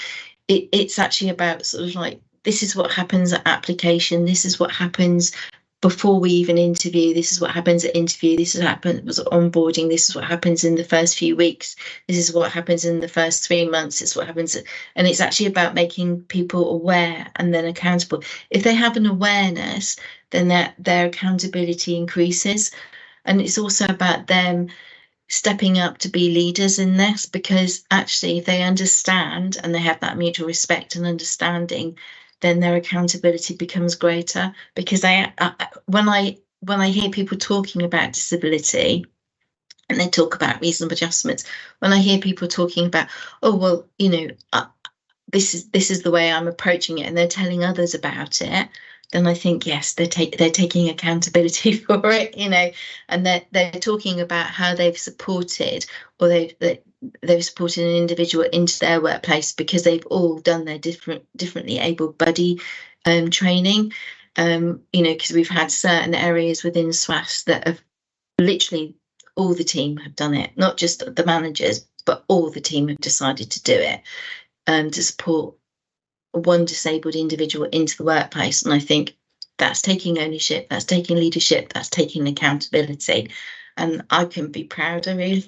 it's actually about sort of like, this is what happens at application. This is what happens before we even interview. This is what happens at interview. This is what happens at onboarding. This is what happens in the first few weeks. This is what happens in the first 3 months. It's what happens. And it's actually about making people aware and then accountable. If they have an awareness, then their accountability increases. And it's also about them stepping up to be leaders in this, because actually if they understand and they have that mutual respect and understanding, then their accountability becomes greater. Because when I hear people talking about disability and they talk about reasonable adjustments, when I hear people talking about, oh well, this is the way I'm approaching it, and they're telling others about it, then I think, yes, they're taking accountability for it, and they're talking about how they've supported, or they've supported an individual into their workplace because they've all done their differently able buddy training, because we've had certain areas within SWAS that have literally all the team have done it, not just the managers, but all the team have decided to do it to support one disabled individual into the workplace. And I think that's taking ownership, that's taking leadership, that's taking accountability. And I couldn't be prouder, really.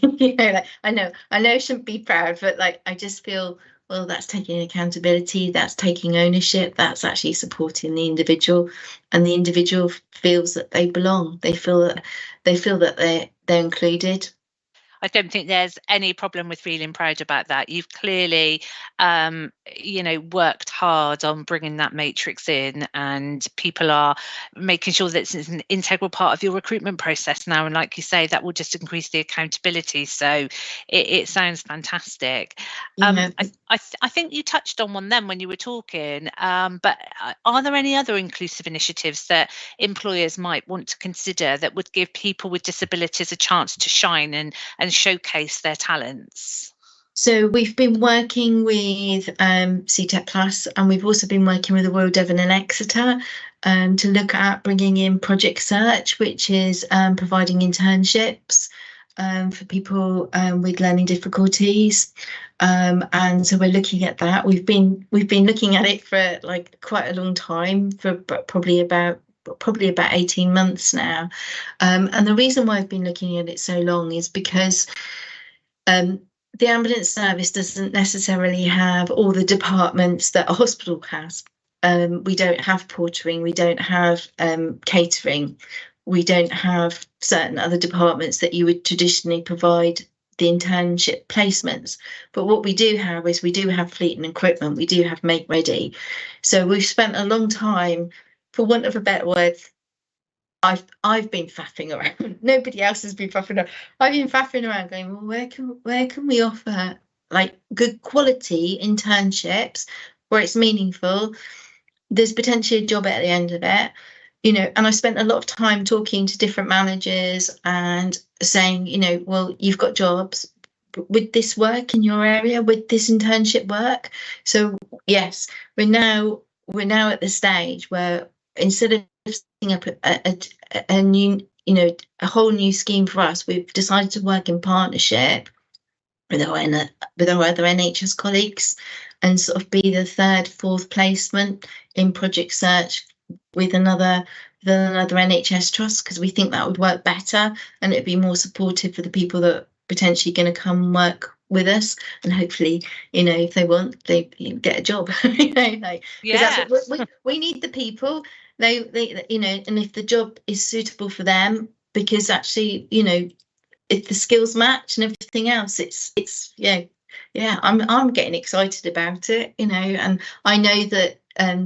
I know I shouldn't be proud, but I just feel, well, that's taking accountability, that's taking ownership, that's actually supporting the individual, and the individual feels that they belong. They feel that they're included. I don't think there's any problem with feeling proud about that. You've clearly, worked hard on bringing that matrix in, and people are making sure that it's an integral part of your recruitment process now. And like you say, that will just increase the accountability. So it sounds fantastic. Yeah. I think you touched on one then when you were talking, but are there any other inclusive initiatives that employers might want to consider that would give people with disabilities a chance to shine and showcase their talents? So we've been working with CTEC Plus, and we've also been working with the Royal Devon and Exeter to look at bringing in Project Search, which is providing internships for people with learning difficulties. And so we're looking at that. We've been looking at it for quite a long time, for probably about 18 months now. And the reason why I've been looking at it so long is because the ambulance service doesn't necessarily have all the departments that a hospital has. We don't have portering, we don't have catering, we don't have certain other departments that you would traditionally provide the internship placements. But what we do have is we do have fleet and equipment, we do have make ready. So we've spent a long time, for want of a better word, I've been faffing around. Nobody else has been faffing around. I've been faffing around going, well, where can we offer good quality internships where it's meaningful? There's potentially a job at the end of it, and I spent a lot of time talking to different managers and saying, well, you've got jobs. Would this work in your area? Would this internship work? So yes, we're now at the stage where instead of setting up a new, a whole new scheme for us, we've decided to work in partnership with our other NHS colleagues and sort of be the third, fourth placement in Project Search with another NHS trust, because we think that would work better and it'd be more supportive for the people that are potentially going to come work with us, and hopefully, if they want, they get a job. Yeah, we need the people. They and if the job is suitable for them, because actually, if the skills match and everything else, it's I'm getting excited about it, and I know that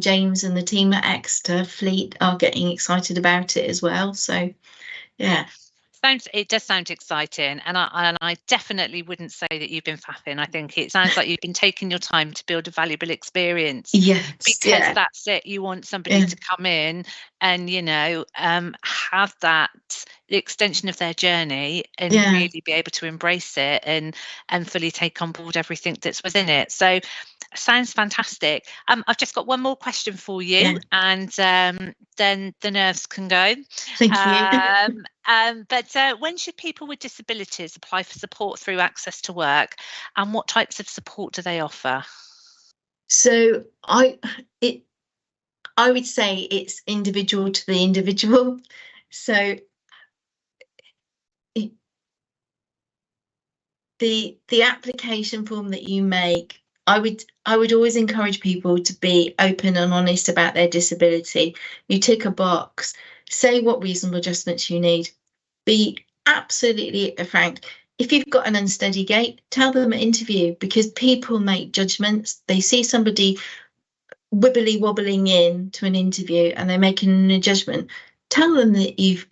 James and the team at Exeter Fleet are getting excited about it as well. So, yeah. It does sound exciting, and I definitely wouldn't say that you've been faffing. I think it sounds like you've been taking your time to build a valuable experience. Yes, because that's it. You want somebody to come in and have that the extension of their journey and really be able to embrace it and fully take on board everything that's within it. So sounds fantastic. I've just got one more question for you, and then the nerves can go. Thank you. But when should people with disabilities apply for support through Access to Work, and what types of support do they offer? So I would say it's individual to the individual. So the application form that you make, I would always encourage people to be open and honest about their disability. You tick a box, say what reasonable adjustments you need. Be absolutely frank. If you've got an unsteady gait, tell them at interview, because people make judgments. They see somebody wibbly wobbling in to an interview and they're making a judgment. Tell them that you've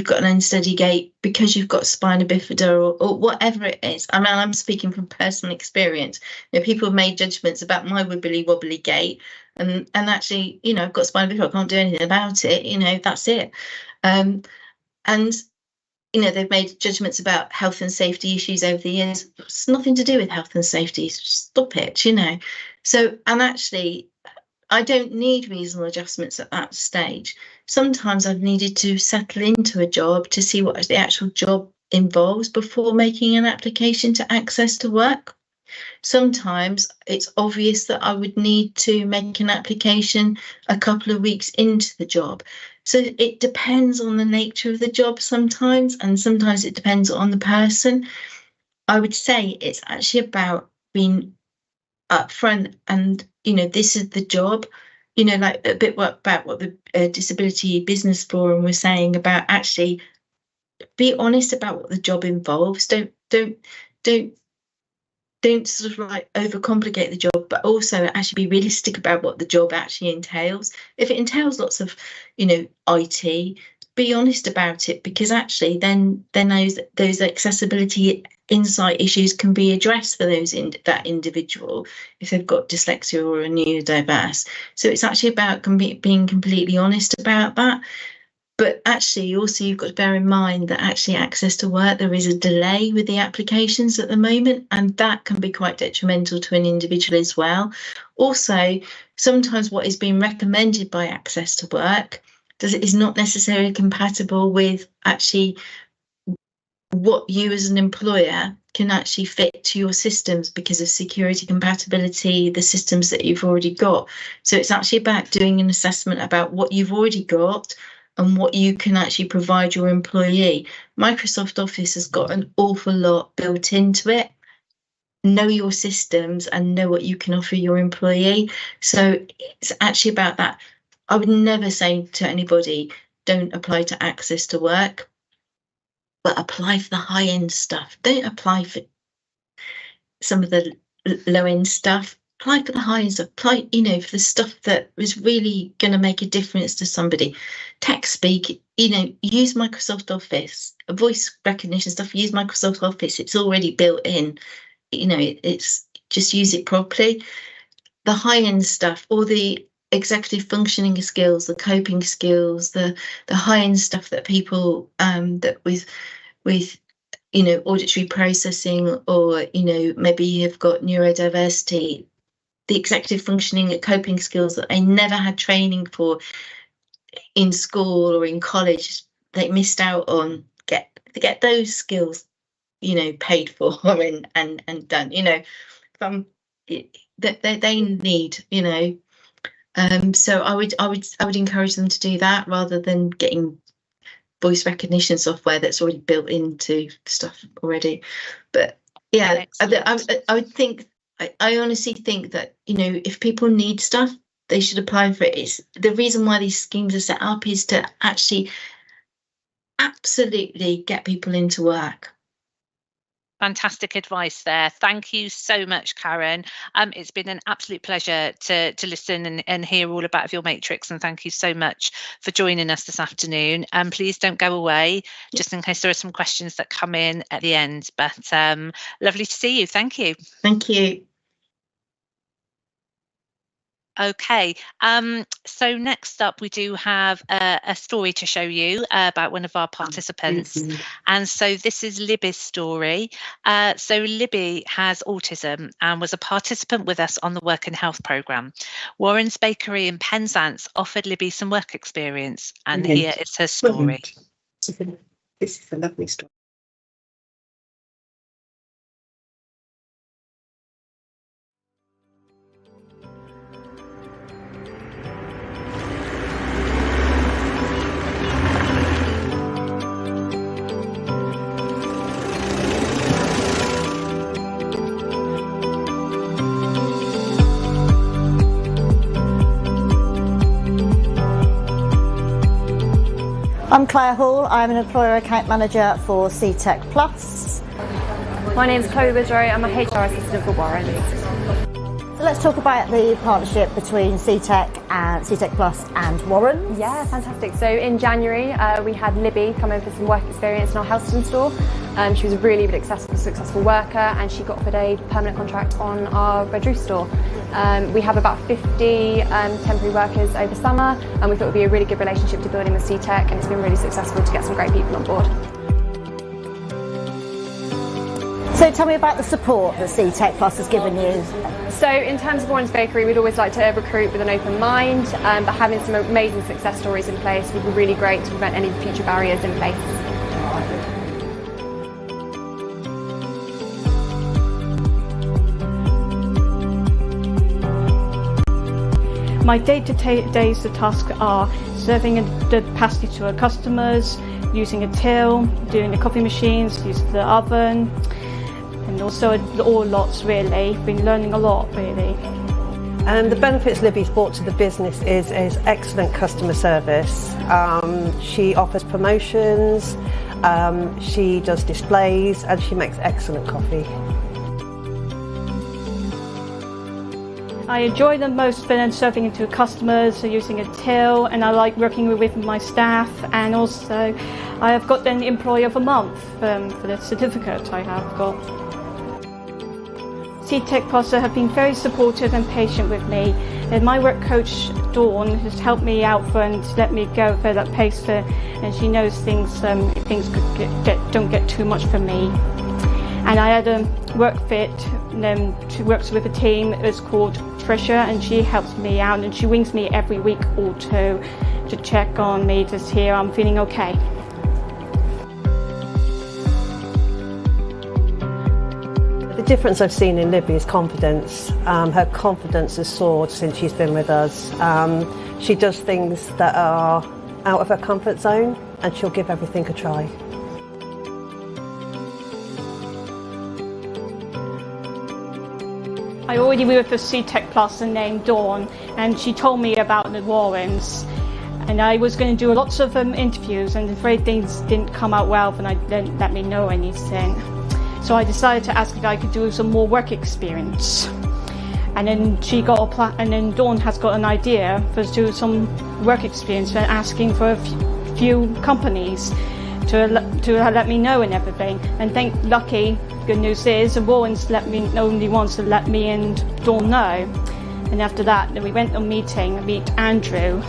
got an unsteady gait because you've got spina bifida or whatever it is. I mean, I'm speaking from personal experience. People have made judgments about my wibbly wobbly gait, and actually, I've got spina bifida. I can't do anything about it. That's it. And they've made judgments about health and safety issues over the years. It's nothing to do with health and safety. Stop it. So, and actually, I don't need reasonable adjustments at that stage. Sometimes I've needed to settle into a job to see what the actual job involves before making an application to Access to Work. Sometimes it's obvious that I would need to make an application a couple of weeks into the job. So it depends on the nature of the job sometimes, and sometimes it depends on the person. I would say it's actually about being upfront and, this is the job, like a bit about what the Disability Business Forum was saying about actually be honest about what the job involves. Don't sort of like overcomplicate the job, but also actually be realistic about what the job actually entails. If it entails lots of, IT, be honest about it, because actually then those accessibility insight issues can be addressed for that individual if they've got dyslexia or are neurodiverse. So it's actually about being completely honest about that. But actually, also, you've got to bear in mind that actually Access to Work, there is a delay with the applications at the moment, and that can be quite detrimental to an individual as well. Also, sometimes what is being recommended by Access to Work is not necessarily compatible with actually what you as an employer can actually fit to your systems because of security compatibility, the systems that you've already got. So it's actually about doing an assessment about what you've already got and what you can actually provide your employee. Microsoft Office has got an awful lot built into it. Know your systems and know what you can offer your employee. So it's actually about that. I would never say to anybody, don't apply to Access to Work, but apply for the high-end stuff. Don't apply for some of the low-end stuff. Apply for the high-end stuff. Apply, for the stuff that is really going to make a difference to somebody. Text speak, use Microsoft Office. Voice recognition stuff, use Microsoft Office. It's already built in. It's just use it properly. The high-end stuff, or the executive functioning skills, the coping skills, the high-end stuff that people that with auditory processing, or maybe you've got neurodiversity, the executive functioning and coping skills that they never had training for in school or in college, they missed out on. Get those skills paid for and done, that they need, so I would encourage them to do that rather than getting voice recognition software that's already built into stuff already. But yeah, I would think, I honestly think that, if people need stuff, they should apply for it. It's the reason why these schemes are set up is to actually absolutely get people into work. Fantastic advice there. Thank you so much, Karen. It's been an absolute pleasure to listen and hear all about your matrix, and thank you so much for joining us this afternoon. Please don't go away, just in case there are some questions that come in at the end. But lovely to see you. Thank you. Thank you. Okay, so next up we do have a story to show you about one of our participants. And so this is Libby's story. So Libby has autism and was a participant with us on the Work and Health programme. Warren's Bakery in Penzance offered Libby some work experience, and here is her story. This is a lovely story. I'm Claire Hall. I'm an employer account manager for CTEC Plus. My name is Chloe Widrow. I'm a HR assistant for Warren. So let's talk about the partnership between CTEC and CTEC Plus and Warren. Yeah, fantastic. So in January, we had Libby come over for some work experience in our Helston store. She was a really, really successful worker, and she got offered a permanent contract on our Redruth store. We have about 50 temporary workers over summer, and we thought it would be a really good relationship to build in with CTEC, and it's been really successful to get some great people on board. So tell me about the support that CTech Plus has given you. So in terms of Warren's Bakery, we'd always like to recruit with an open mind, but having some amazing success stories in place would be really great to prevent any future barriers in place. My day-to-day tasks are serving the pastry to our customers, using a till, doing the coffee machines, using the oven, and also all lots really. Been learning a lot really. And the benefits Libby's brought to the business is excellent customer service. She offers promotions, she does displays, and she makes excellent coffee. I enjoy the most when serving to customers, using a till, and I like working with my staff, and also I have got an Employee of the Month for the certificate I have got. CTech Plus have been very supportive and patient with me, and my work coach Dawn has helped me out and let me go for that pace, and she knows things don't get too much for me. And I had a work fit, she works with a team, it's called Trisha, and she helps me out, and she rings me every week or two to check on me to see I'm feeling okay. The difference I've seen in Libby is confidence. Her confidence has soared since she's been with us. She does things that are out of her comfort zone, and she'll give everything a try. I already worked with CTech Plus and named Dawn, and she told me about the Warrens, and I was going to do lots of interviews, and afraid things didn't come out well when I didn't let me know anything. So I decided to ask if I could do some more work experience, and then then Dawn has got an idea for do some work experience and asking for a few companies to let me know and everything. And lucky. Good news is the Warrens only wants to let me and Dawn know. And after that, then we went on meet Andrew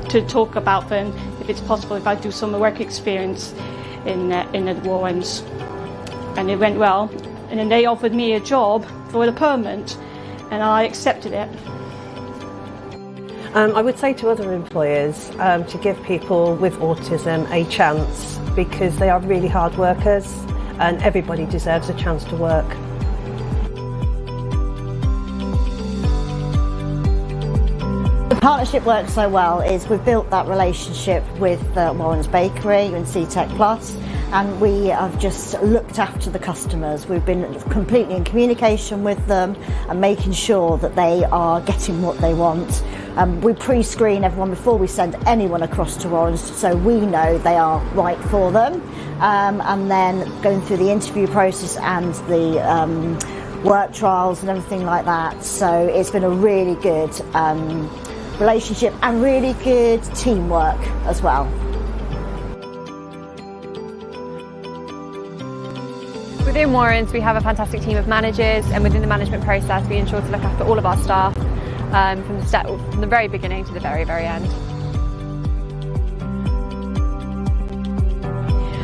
to talk about then if it's possible if I do some work experience in the Warrens. And it went well. And then they offered me a job for the permanent, and I accepted it. I would say to other employers to give people with autism a chance, because they are really hard workers, and everybody deserves a chance to work. The partnership works so well is we've built that relationship with Warren's Bakery and CTech Plus, and we have just looked after the customers. We've been completely in communication with them and making sure that they are getting what they want. We pre-screen everyone before we send anyone across to Warren's, so we know they are right for them. And then going through the interview process and the work trials and everything like that. So it's been a really good relationship and really good teamwork as well. Within Warrens, we have a fantastic team of managers, and within the management process, we ensure to look after all of our staff from the very beginning to the very, very end.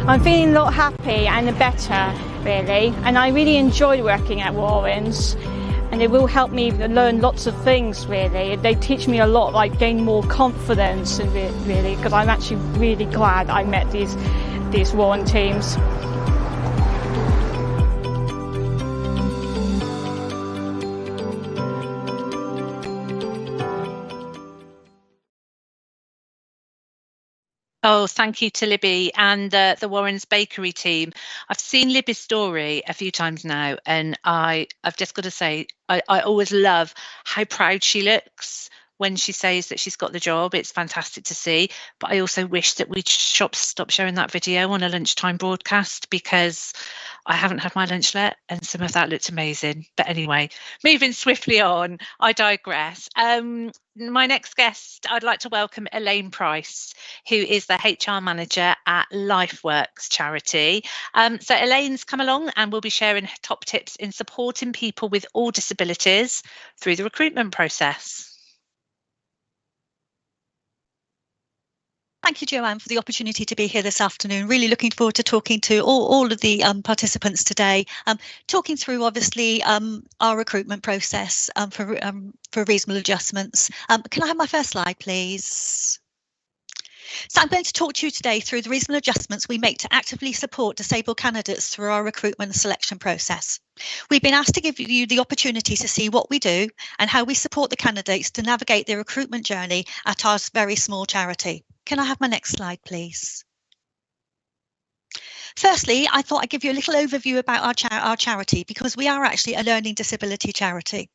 I'm feeling a lot happy and better, really, and I really enjoy working at Warrens, and it will help me learn lots of things, really. They teach me a lot, like gain more confidence, really, because I'm actually really glad I met these Warren teams. Oh, thank you to Libby and the Warrens Bakery team. I've seen Libby's story a few times now, and I've just got to say, I always love how proud she looks when she says that she's got the job. It's fantastic to see. But I also wish that we'd stop showing that video on a lunchtime broadcast, because I haven't had my lunch yet, and some of that looked amazing. But anyway, moving swiftly on, I digress. My next guest, I'd like to welcome Elaine Price, who is the HR manager at LifeWorks charity. So Elaine's come along and will be sharing top tips in supporting people with all disabilities through the recruitment process. Thank you, Joanne, for the opportunity to be here this afternoon. Really looking forward to talking to all of the participants today, talking through obviously our recruitment process for reasonable adjustments. Can I have my first slide, please? So I'm going to talk to you today through the reasonable adjustments we make to actively support disabled candidates through our recruitment and selection process. We've been asked to give you the opportunity to see what we do and how we support the candidates to navigate their recruitment journey at our very small charity. Can I have my next slide, please? Firstly, I thought I'd give you a little overview about our charity, because we are actually a learning disability charity.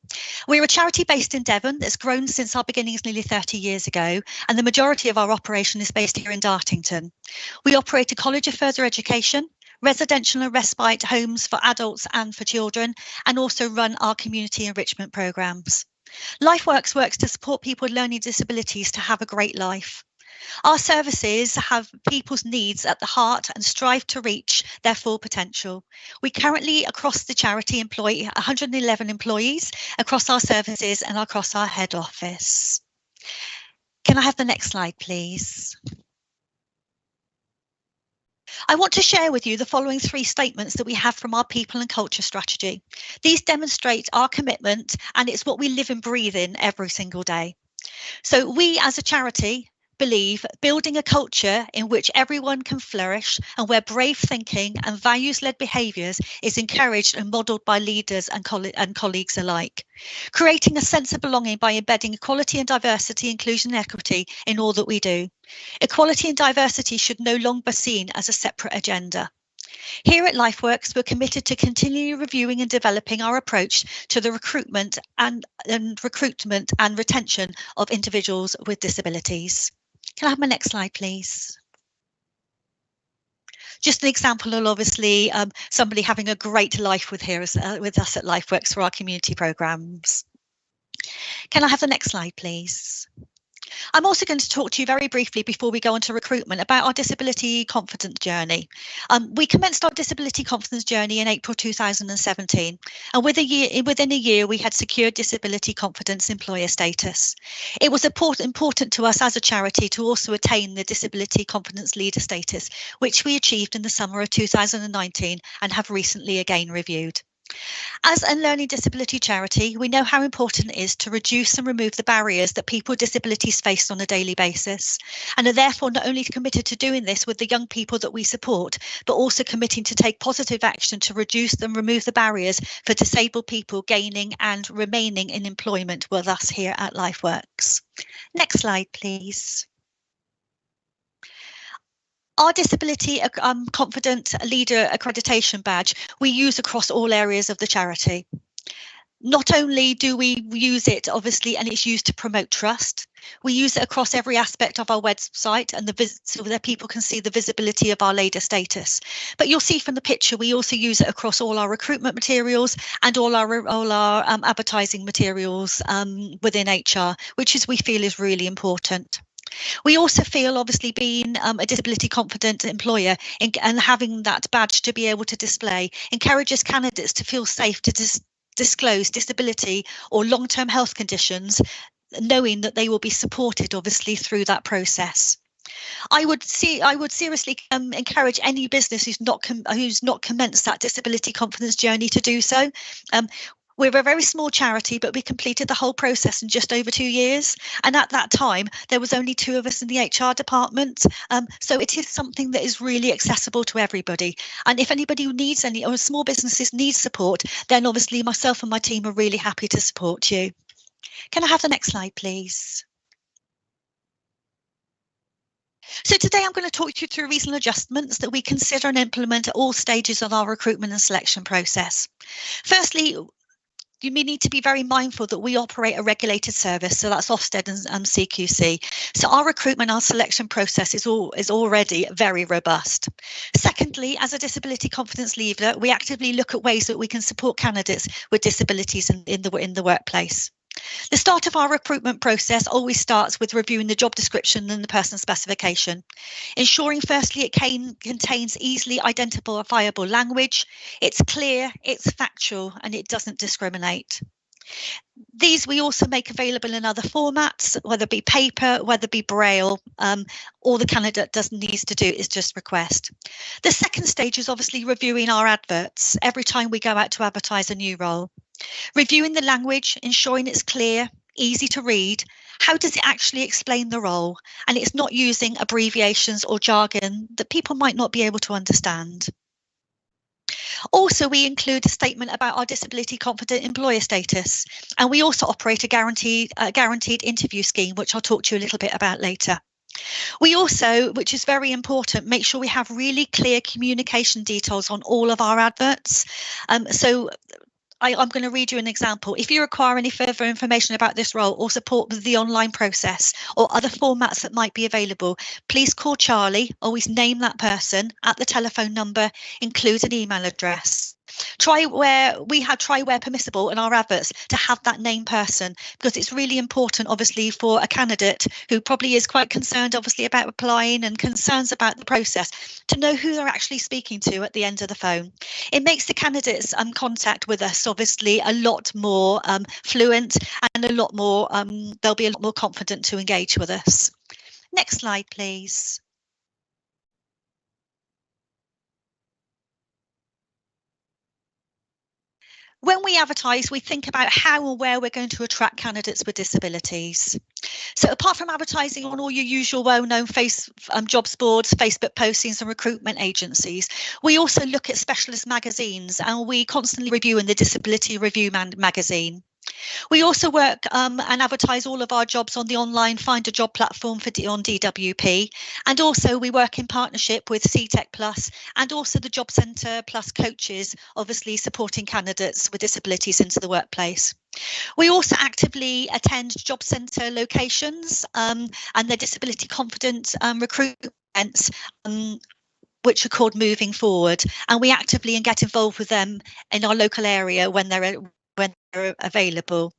We're a charity based in Devon that's grown since our beginnings nearly 30 years ago, and the majority of our operation is based here in Dartington. We operate a college of further education, residential and respite homes for adults and for children, and also run our community enrichment programmes. LifeWorks works to support people with learning disabilities to have a great life. Our services have people's needs at the heart and strive to reach their full potential. We currently, across the charity, employ 111 employees across our services and across our head office. Can I have the next slide, please? I want to share with you the following 3 statements that we have from our people and culture strategy. These demonstrate our commitment, and it's what we live and breathe in every single day. So we as a charity believe building a culture in which everyone can flourish and where brave thinking and values-led behaviours is encouraged and modelled by leaders and colleagues alike. Creating a sense of belonging by embedding equality and diversity, inclusion and equity in all that we do. Equality and diversity should no longer be seen as a separate agenda. Here at LifeWorks, we're committed to continually reviewing and developing our approach to the recruitment and retention of individuals with disabilities. Can I have my next slide, please? Just an example of obviously somebody having a great life with us at LifeWorks for our community programmes. Can I have the next slide, please? I'm also going to talk to you very briefly before we go on to recruitment about our disability confidence journey. We commenced our disability confidence journey in April 2017, and within a year we had secured disability confidence employer status. It was important to us as a charity to also attain the disability confidence leader status, which we achieved in the summer of 2019 and have recently again reviewed. As a learning disability charity, we know how important it is to reduce and remove the barriers that people with disabilities face on a daily basis, and are therefore not only committed to doing this with the young people that we support, but also committing to take positive action to reduce and remove the barriers for disabled people gaining and remaining in employment with us here at LifeWorks. Next slide, please. Our Disability Confident Leader Accreditation badge we use across all areas of the charity. Not only do we use it, obviously, and it's used to promote trust, we use it across every aspect of our website and so that people can see the visibility of our leader status. But you'll see from the picture, we also use it across all our recruitment materials and all our advertising materials within HR, which we feel is really important. We also feel, obviously, being a disability confident employer and having that badge to be able to display encourages candidates to feel safe to disclose disability or long-term health conditions, knowing that they will be supported, obviously, through that process. I would seriously encourage any business who's not commenced that disability confidence journey to do so. We're a very small charity, but we completed the whole process in just over 2 years. And at that time, there was only 2 of us in the HR department. So it is something that is really accessible to everybody. And if anybody who needs or small businesses need support, then obviously myself and my team are really happy to support you. Can I have the next slide, please? So today I'm going to talk you through reasonable adjustments that we consider and implement at all stages of our recruitment and selection process. Firstly, you may need to be very mindful that we operate a regulated service, so that's Ofsted and CQC. So our recruitment, our selection process is already very robust. Secondly, as a disability confidence leader, we actively look at ways that we can support candidates with disabilities in the workplace. The start of our recruitment process always starts with reviewing the job description and the person specification, ensuring firstly it contains easily identifiable language, it's clear, it's factual, and it doesn't discriminate. These we also make available in other formats, whether it be paper, whether it be braille. All the candidate needs to do is just request. The second stage is obviously reviewing our adverts every time we go out to advertise a new role. Reviewing the language, ensuring it's clear, easy to read. How does it actually explain the role? And it's not using abbreviations or jargon that people might not be able to understand. Also, we include a statement about our disability confident employer status, and we also operate a guaranteed interview scheme, which I'll talk to you a little bit about later. We also, which is very important, make sure we have really clear communication details on all of our adverts. I'm going to read you an example. If you require any further information about this role or support with the online process or other formats that might be available, please call Charlie, always name that person at the telephone number, include an email address. Try where permissible in our adverts to have that named person, because it's really important, obviously, for a candidate who probably is quite concerned, obviously, about applying and concerns about the process, to know who they're actually speaking to at the end of the phone. It makes the candidates' contact with us, obviously, a lot more fluent and a lot more, they'll be a lot more confident to engage with us. Next slide, please. When we advertise, we think about how or where we're going to attract candidates with disabilities. So apart from advertising on all your usual well-known jobs boards, Facebook postings and recruitment agencies, we also look at specialist magazines, and we constantly review in the Disability Review magazine. We also work and advertise all of our jobs on the online Find a Job platform on DWP, and also we work in partnership with CTEC Plus and also the Job Centre Plus coaches, obviously supporting candidates with disabilities into the workplace. We also actively attend Job Centre locations and their disability confident recruitment events, which are called Moving Forward, and we actively get involved with them in our local area when they're available.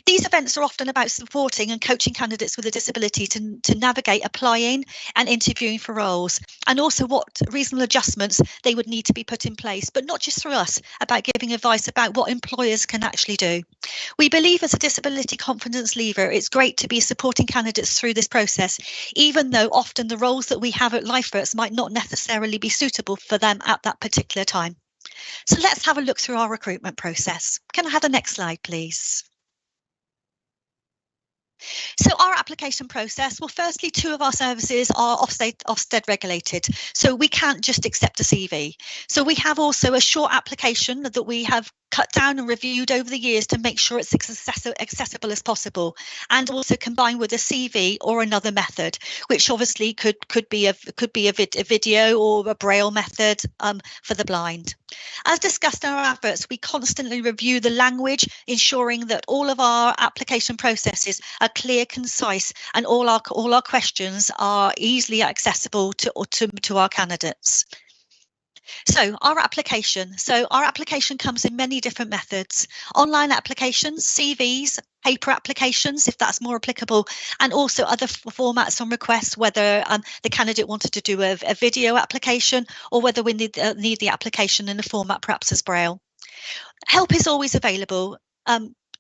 These events are often about supporting and coaching candidates with a disability to navigate applying and interviewing for roles, and also what reasonable adjustments they would need to be put in place, but not just through us, about giving advice about what employers can actually do. We believe as a disability confidence lever, it's great to be supporting candidates through this process, even though often the roles that we have at LifeWorks might not necessarily be suitable for them at that particular time. So let's have a look through our recruitment process. Can I have the next slide, please? So our application process, well, firstly, 2 of our services are Ofsted regulated, so we can't just accept a CV. So we have also a short application that we have cut down and reviewed over the years to make sure it's accessible as possible, and also combined with a CV or another method, which obviously could be a video or a braille method for the blind. As discussed in our adverts, we constantly review the language, ensuring that all of our application processes are clear, concise, and all our questions are easily accessible to our candidates. So our application comes in many different methods: online applications, CVs, paper applications, if that's more applicable, and also other formats on request, whether the candidate wanted to do a video application or whether we need the application in a format perhaps as braille. Help is always available.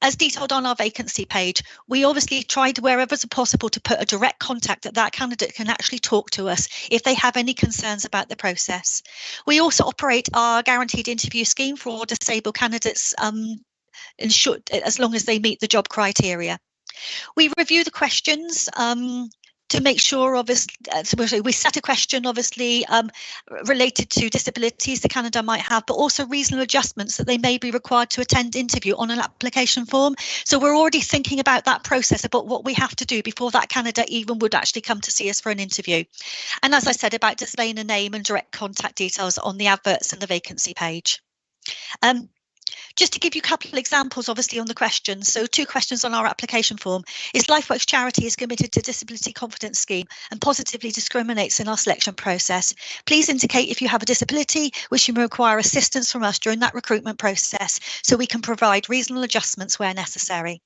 As detailed on our vacancy page, we obviously tried wherever possible to put a direct contact that candidate can actually talk to us if they have any concerns about the process. We also operate our guaranteed interview scheme for all disabled candidates as long as they meet the job criteria. We review the questions to make sure, obviously, we set a question, obviously, related to disabilities the candidate might have, but also reasonable adjustments that they may be required to attend interview on an application form. So we're already thinking about that process, about what we have to do before that candidate even would actually come to see us for an interview. And as I said, about displaying a name and direct contact details on the adverts and the vacancy page. Just to give you a couple of examples, obviously, on the questions. So 2 questions on our application form. Is LifeWorks Charity is committed to Disability Confidence Scheme and positively discriminates in our selection process? Please indicate if you have a disability which you may require assistance from us during that recruitment process so we can provide reasonable adjustments where necessary.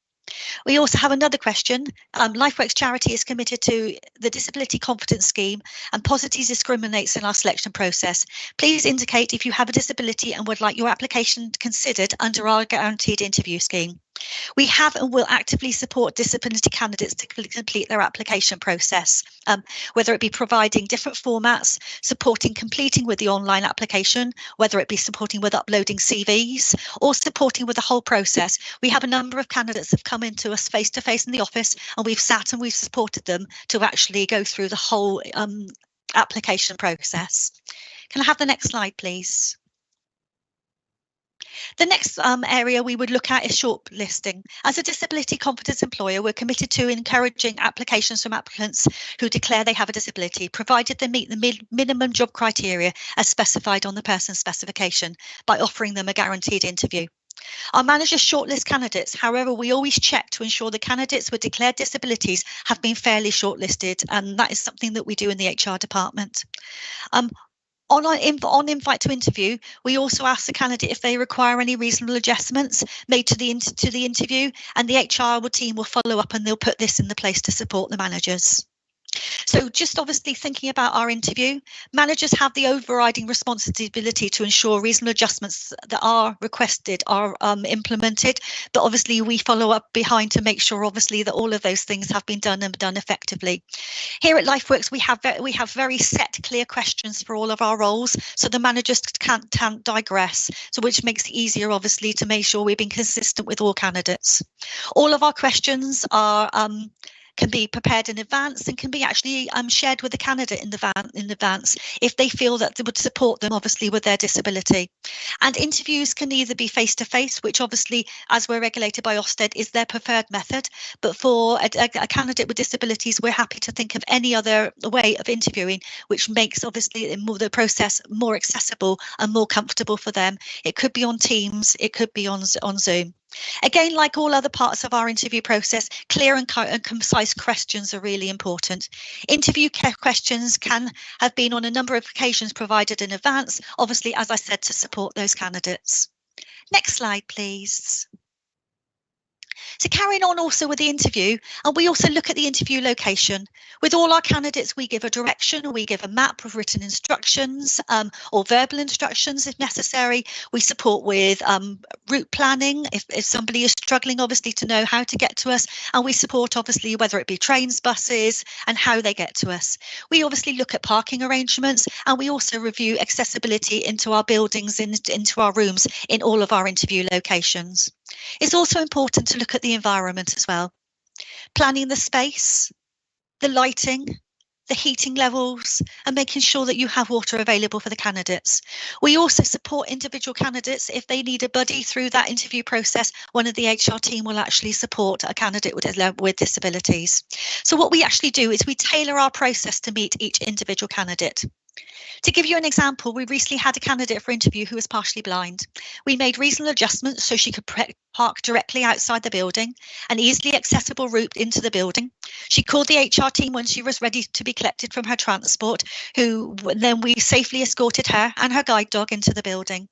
We also have another question. LifeWorks Charity is committed to the Disability Confidence Scheme and positively discriminates in our selection process. Please indicate if you have a disability and would like your application considered under our guaranteed interview scheme. We have and will actively support disability candidates to complete their application process, whether it be providing different formats, supporting completing with the online application, whether it be supporting with uploading CVs or supporting with the whole process. We have a number of candidates have come into us face to face in the office, and we've sat and we've supported them to actually go through the whole application process. Can I have the next slide, please? The next area we would look at is shortlisting. As a disability confidence employer, we're committed to encouraging applications from applicants who declare they have a disability, provided they meet the minimum job criteria as specified on the person's specification, by offering them a guaranteed interview. Our managers shortlist candidates. However, we always check to ensure the candidates with declared disabilities have been fairly shortlisted, and that is something that we do in the HR department. On invite to interview, we also ask the candidate if they require any reasonable adjustments made to the interview, and the HR team will follow up and they'll put this in the place to support the managers. So just obviously thinking about our interview, managers have the overriding responsibility to ensure reasonable adjustments that are requested are implemented, but obviously we follow up behind to make sure obviously that all of those things have been done and done effectively. Here at LifeWorks, we have very set, clear questions for all of our roles, so the managers can't digress, so which makes it easier obviously to make sure we've been consistent with all candidates. All of our questions are can be prepared in advance and can be actually shared with the candidate in advance if they feel that they would support them obviously with their disability. And interviews can either be face-to-face, which obviously, as we're regulated by Ofsted, is their preferred method, but for a candidate with disabilities, we're happy to think of any other way of interviewing which makes obviously the process more accessible and more comfortable for them. It could be on Teams, it could be on Zoom. Again, like all other parts of our interview process, clear and concise questions are really important. Interview questions can have been on a number of occasions provided in advance, obviously, as I said, to support those candidates. Next slide, please. So carrying on also with the interview, and we also look at the interview location. With all our candidates, we give a direction, or we give a map of written instructions or verbal instructions if necessary. We support with route planning if somebody is struggling obviously to know how to get to us, and we support obviously whether it be trains, buses, and how they get to us. We obviously look at parking arrangements, and we also review accessibility into our buildings, into our rooms in all of our interview locations. It's also important to look at the environment as well. Planning the space, the lighting, the heating levels, and making sure that you have water available for the candidates. We also support individual candidates. If they need a buddy through that interview process, one of the HR team will actually support a candidate with disabilities. So what we actually do is we tailor our process to meet each individual candidate. To give you an example, we recently had a candidate for interview who was partially blind. We made reasonable adjustments so she could park directly outside the building, an easily accessible route into the building. She called the HR team when she was ready to be collected from her transport, then we safely escorted her and her guide dog into the building.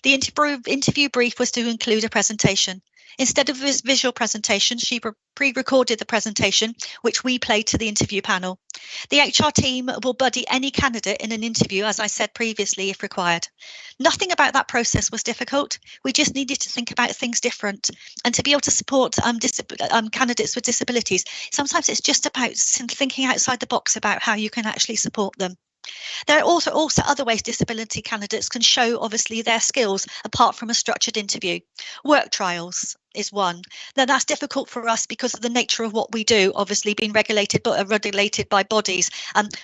The interview brief was to include a presentation. Instead of this visual presentation, she pre-recorded the presentation, which we played to the interview panel. The HR team will buddy any candidate in an interview, as I said previously, if required. Nothing about that process was difficult. We just needed to think about things different, and to be able to support candidates with disabilities. Sometimes it's just about thinking outside the box about how you can actually support them. There are also other ways disability candidates can show obviously their skills apart from a structured interview. Work trials is one. Now that's difficult for us because of the nature of what we do, obviously being regulated by bodies.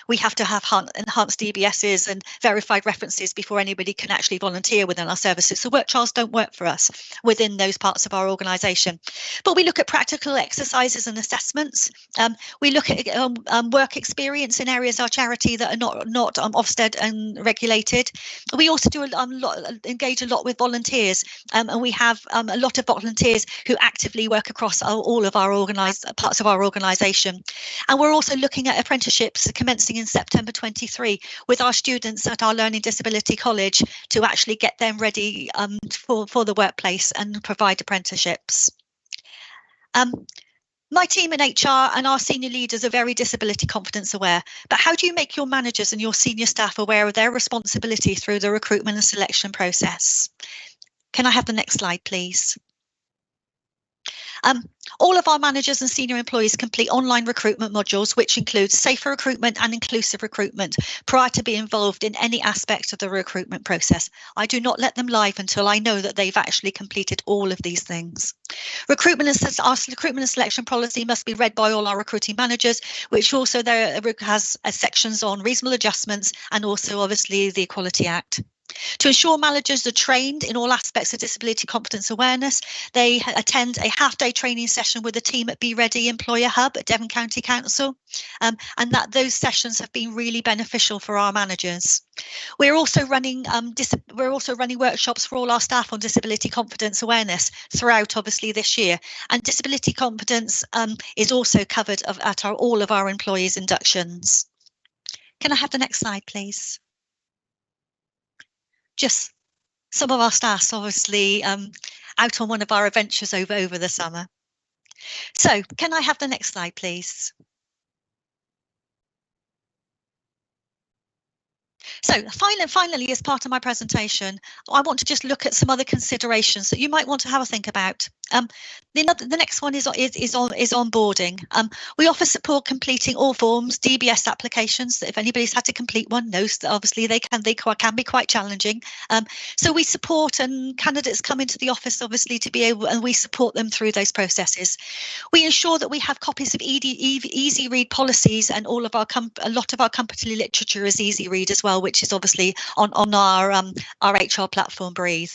We have to have enhanced DBSs and verified references before anybody can actually volunteer within our services. So work trials don't work for us within those parts of our organisation. But we look at practical exercises and assessments. We look at work experience in areas of our charity that are not Ofsted and regulated. We also do engage a lot with volunteers, and we have a lot of volunteers who actively work across all of our parts of our organisation. And we're also looking at apprenticeships commencing in September 23 with our students at our Learning Disability College to actually get them ready for the workplace and provide apprenticeships. My team in HR and our senior leaders are very disability confidence aware, but how do you make your managers and your senior staff aware of their responsibility through the recruitment and selection process? Can I have the next slide, please? All of our managers and senior employees complete online recruitment modules, which includes safer recruitment and inclusive recruitment, prior to being involved in any aspect of the recruitment process. I do not let them live until I know that they've actually completed all of these things. Our recruitment and selection policy must be read by all our recruiting managers, which also there has sections on reasonable adjustments and also obviously the Equality Act. To ensure managers are trained in all aspects of disability competence awareness, they attend a half-day training session with the team at Be Ready Employer Hub at Devon County Council, and that those sessions have been really beneficial for our managers. We're also running workshops for all our staff on disability competence awareness throughout, obviously, this year, and disability competence is also covered at all of our employees' inductions. Can I have the next slide, please? Just some of our staff obviously out on one of our adventures over the summer. So can I have the next slide, please? So finally, as part of my presentation, I want to just look at some other considerations that you might want to have a think about. The next one is onboarding. We offer support completing all forms, DBS applications. That if anybody's had to complete one, knows that obviously they can be quite challenging. So we support, and candidates come into the office obviously to be able, and we support them through those processes. We ensure that we have copies of easy read policies, and a lot of our company literature is easy read as well, which is obviously on our HR platform, Breathe.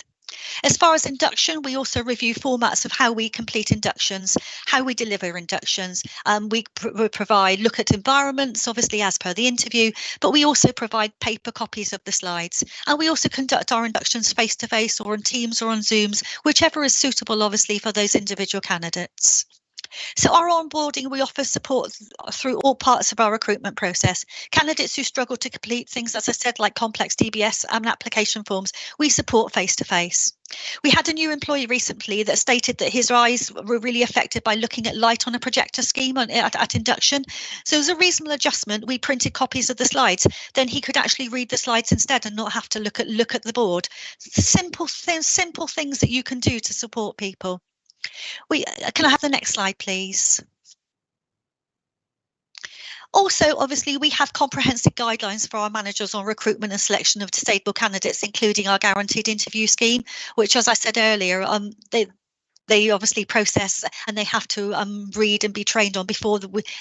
As far as induction, we also review formats of how we complete inductions, how we deliver inductions. We look at environments, obviously, as per the interview, but we also provide paper copies of the slides. And we also conduct our inductions face-to-face or on Teams or on Zooms, whichever is suitable, obviously, for those individual candidates. So our onboarding, we offer support through all parts of our recruitment process. Candidates who struggle to complete things, as I said, like complex DBS and application forms, we support face-to-face. We had a new employee recently that stated that his eyes were really affected by looking at light on a projector scheme at induction. So as a reasonable adjustment, we printed copies of the slides. Then he could actually read the slides instead and not have to look at the board. Simple things that you can do to support people. Can I have the next slide, please? Also, obviously, we have comprehensive guidelines for our managers on recruitment and selection of disabled candidates, including our guaranteed interview scheme, which, as I said earlier, they obviously process and they have to read and be trained on before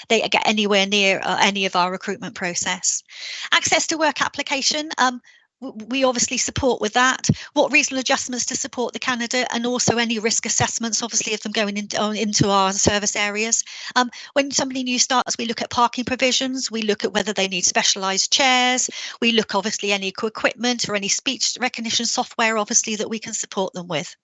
they get anywhere near any of our recruitment process. Access to work application. We obviously support with that, what reasonable adjustments to support the candidate, and also any risk assessments, obviously, of them going into our service areas. When somebody new starts, we look at parking provisions, we look at whether they need specialised chairs, we look obviously any equipment or any speech recognition software, obviously, that we can support them with.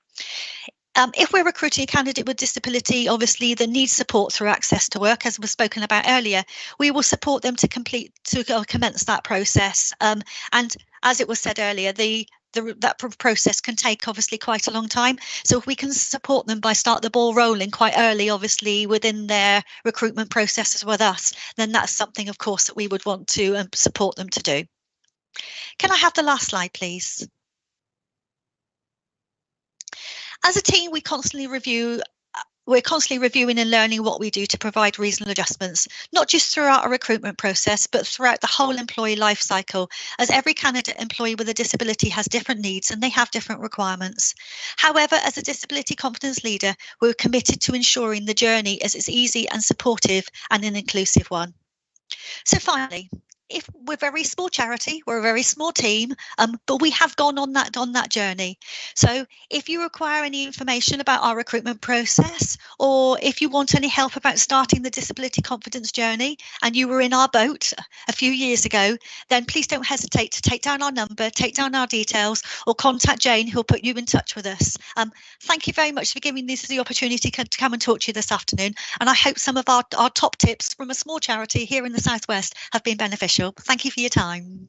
If we're recruiting a candidate with disability, obviously, that needs support through access to work, as was spoken about earlier, we will support them to commence that process. And as it was said earlier, that process can take obviously quite a long time. So if we can support them by start the ball rolling quite early, obviously within their recruitment processes with us, then that's something, of course, that we would want to support them to do. Can I have the last slide, please? As a team, we're constantly reviewing and learning what we do to provide reasonable adjustments, not just throughout our recruitment process, but throughout the whole employee life cycle, as every candidate employee with a disability has different needs and they have different requirements. However, as a disability competence leader, we're committed to ensuring the journey is as easy and supportive and an inclusive one. So finally, if we're a very small charity, we're a very small team, but we have gone on that journey. So if you require any information about our recruitment process, or if you want any help about starting the disability confidence journey and you were in our boat a few years ago, then please don't hesitate to take down our number, take down our details, or contact Jane, who'll put you in touch with us. Thank you very much for giving me the opportunity to come and talk to you this afternoon, and I hope some of our top tips from a small charity here in the Southwest have been beneficial. Thank you for your time.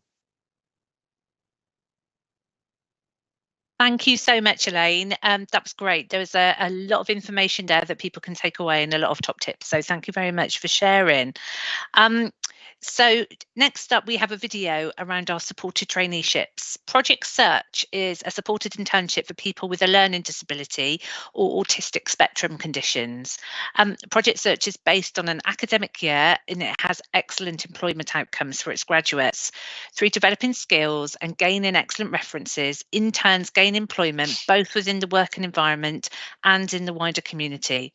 Thank you so much, Elaine. That was great. There was a lot of information there that people can take away and a lot of top tips. So thank you very much for sharing. So next up, we have a video around our supported traineeships. Project Search is a supported internship for people with a learning disability or autistic spectrum conditions. Project Search is based on an academic year, and it has excellent employment outcomes for its graduates. Through developing skills and gaining excellent references, interns gain employment both within the working environment and in the wider community.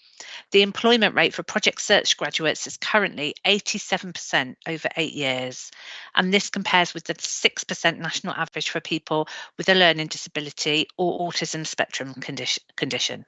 The employment rate for Project Search graduates is currently 87% over 8 years, and this compares with the 6% national average for people with a learning disability or autism spectrum condition.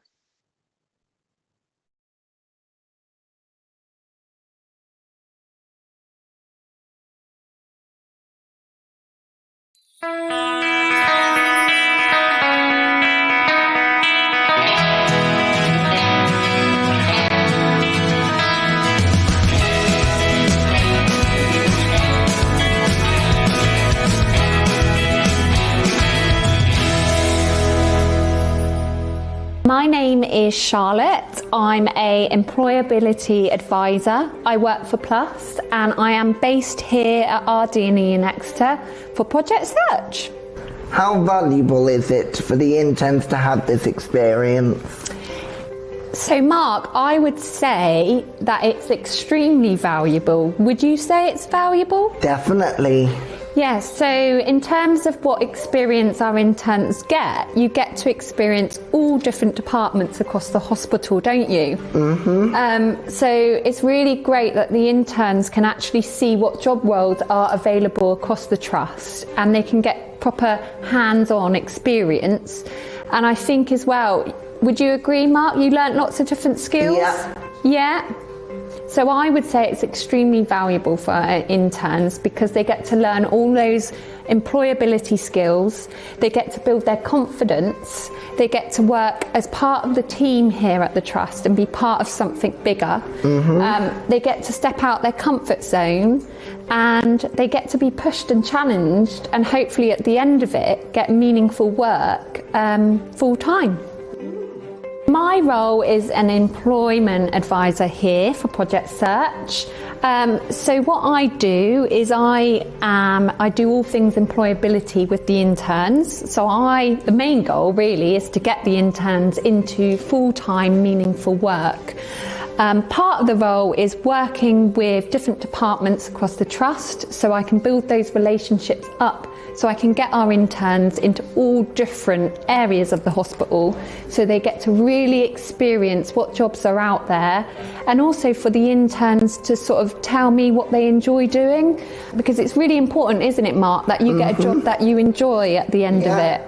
My name is Charlotte. I'm an employability advisor. I work for Plus and I am based here at RD&E in Exeter for Project Search. How valuable is it for the interns to have this experience? So Mark, I would say that it's extremely valuable. Would you say it's valuable? Definitely. Yes, so in terms of what experience our interns get, you get to experience all different departments across the hospital, don't you? Mm-hmm. So it's really great that the interns can actually see what job roles are available across the trust, and they can get proper hands-on experience. And I think as well, would you agree, Mark, you learnt lots of different skills? Yeah. So I would say it's extremely valuable for our interns because they get to learn all those employability skills, they get to build their confidence, they get to work as part of the team here at the Trust and be part of something bigger. They get to step out their comfort zone and they get to be pushed and challenged and hopefully at the end of it get meaningful work full time. My role is an employment advisor here for Project Search. So what I do is I do all things employability with the interns. So the main goal really is to get the interns into full-time meaningful work. Part of the role is working with different departments across the Trust so I can build those relationships up so I can get our interns into all different areas of the hospital so they get to really experience what jobs are out there, and also for the interns to sort of tell me what they enjoy doing, because it's really important, isn't it, Mark, that you get a job that you enjoy at the end of it.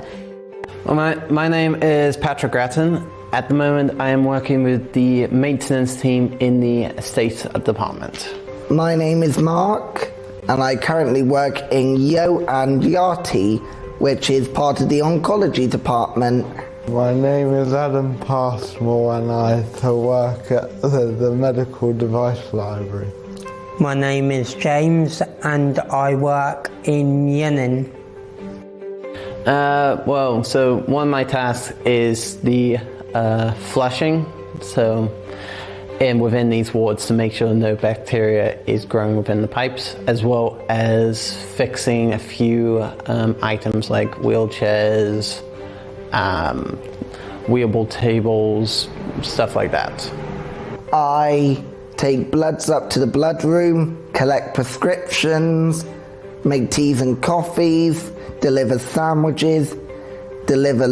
Well, my name is Patrick Grattan. At the moment I am working with the maintenance team in the estate department. My name is Mark and I currently work in Yo and Yachty, which is part of the oncology department. My name is Adam Passmore and I work at the medical device library. My name is James and I work in Yenin. So one of my tasks is the flushing, so within these wards to make sure no bacteria is growing within the pipes, as well as fixing a few items like wheelchairs, wheelable tables, stuff like that. I take bloods up to the blood room, collect prescriptions, make teas and coffees, deliver sandwiches, deliver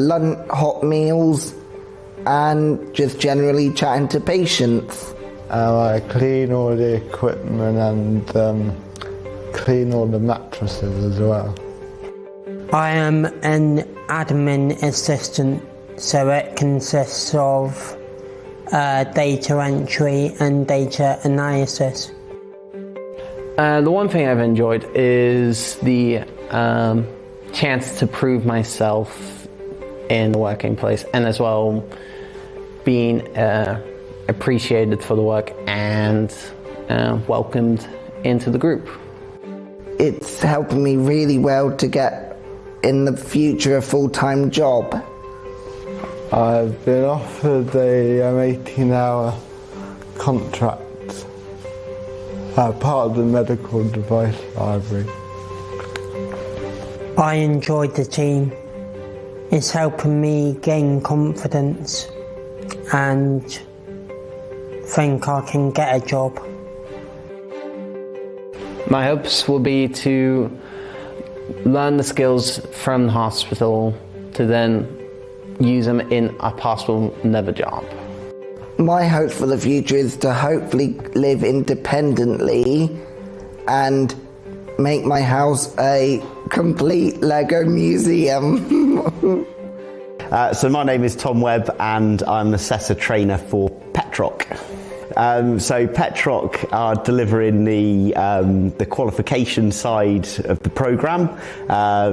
hot meals, and just generally chatting to patients. I clean all the equipment and clean all the mattresses as well. I am an admin assistant, so it consists of data entry and data analysis. The one thing I've enjoyed is the chance to prove myself in the working place, and as well being appreciated for the work and welcomed into the group. It's helping me really well to get in the future a full-time job. I've been offered a 18-hour contract, part of the medical device library. I enjoyed the team. It's helping me gain confidence and think I can get a job. My hopes will be to learn the skills from the hospital to then use them in a possible another job. My hope for the future is to hopefully live independently and make my house a complete Lego museum. So my name is Tom Webb and I'm an assessor trainer for Petroc. So Petroc are delivering the qualification side of the programme.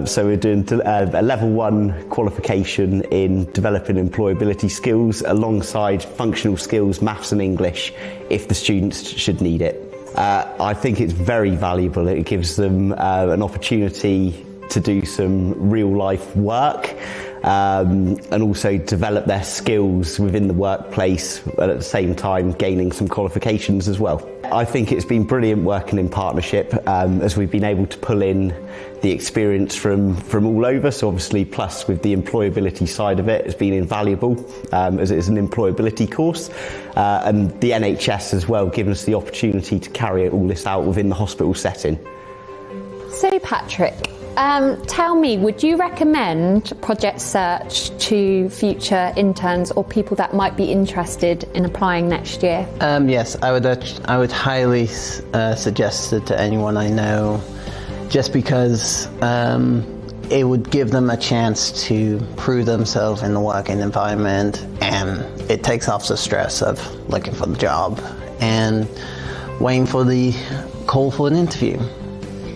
So we're doing a level 1 qualification in developing employability skills alongside functional skills, maths and English if the students should need it. I think it's very valuable. It gives them an opportunity to do some real life work and also develop their skills within the workplace, but at the same time gaining some qualifications as well. I think it's been brilliant working in partnership as we've been able to pull in the experience from all over. So obviously plus with the employability side of it has been invaluable as it is an employability course, and the NHS as well giving us the opportunity to carry all this out within the hospital setting. So Patrick, tell me, would you recommend Project Search to future interns or people that might be interested in applying next year? Yes, I would highly suggest it to anyone I know, just because it would give them a chance to prove themselves in the working environment, and it takes off the stress of looking for the job and waiting for the call for an interview.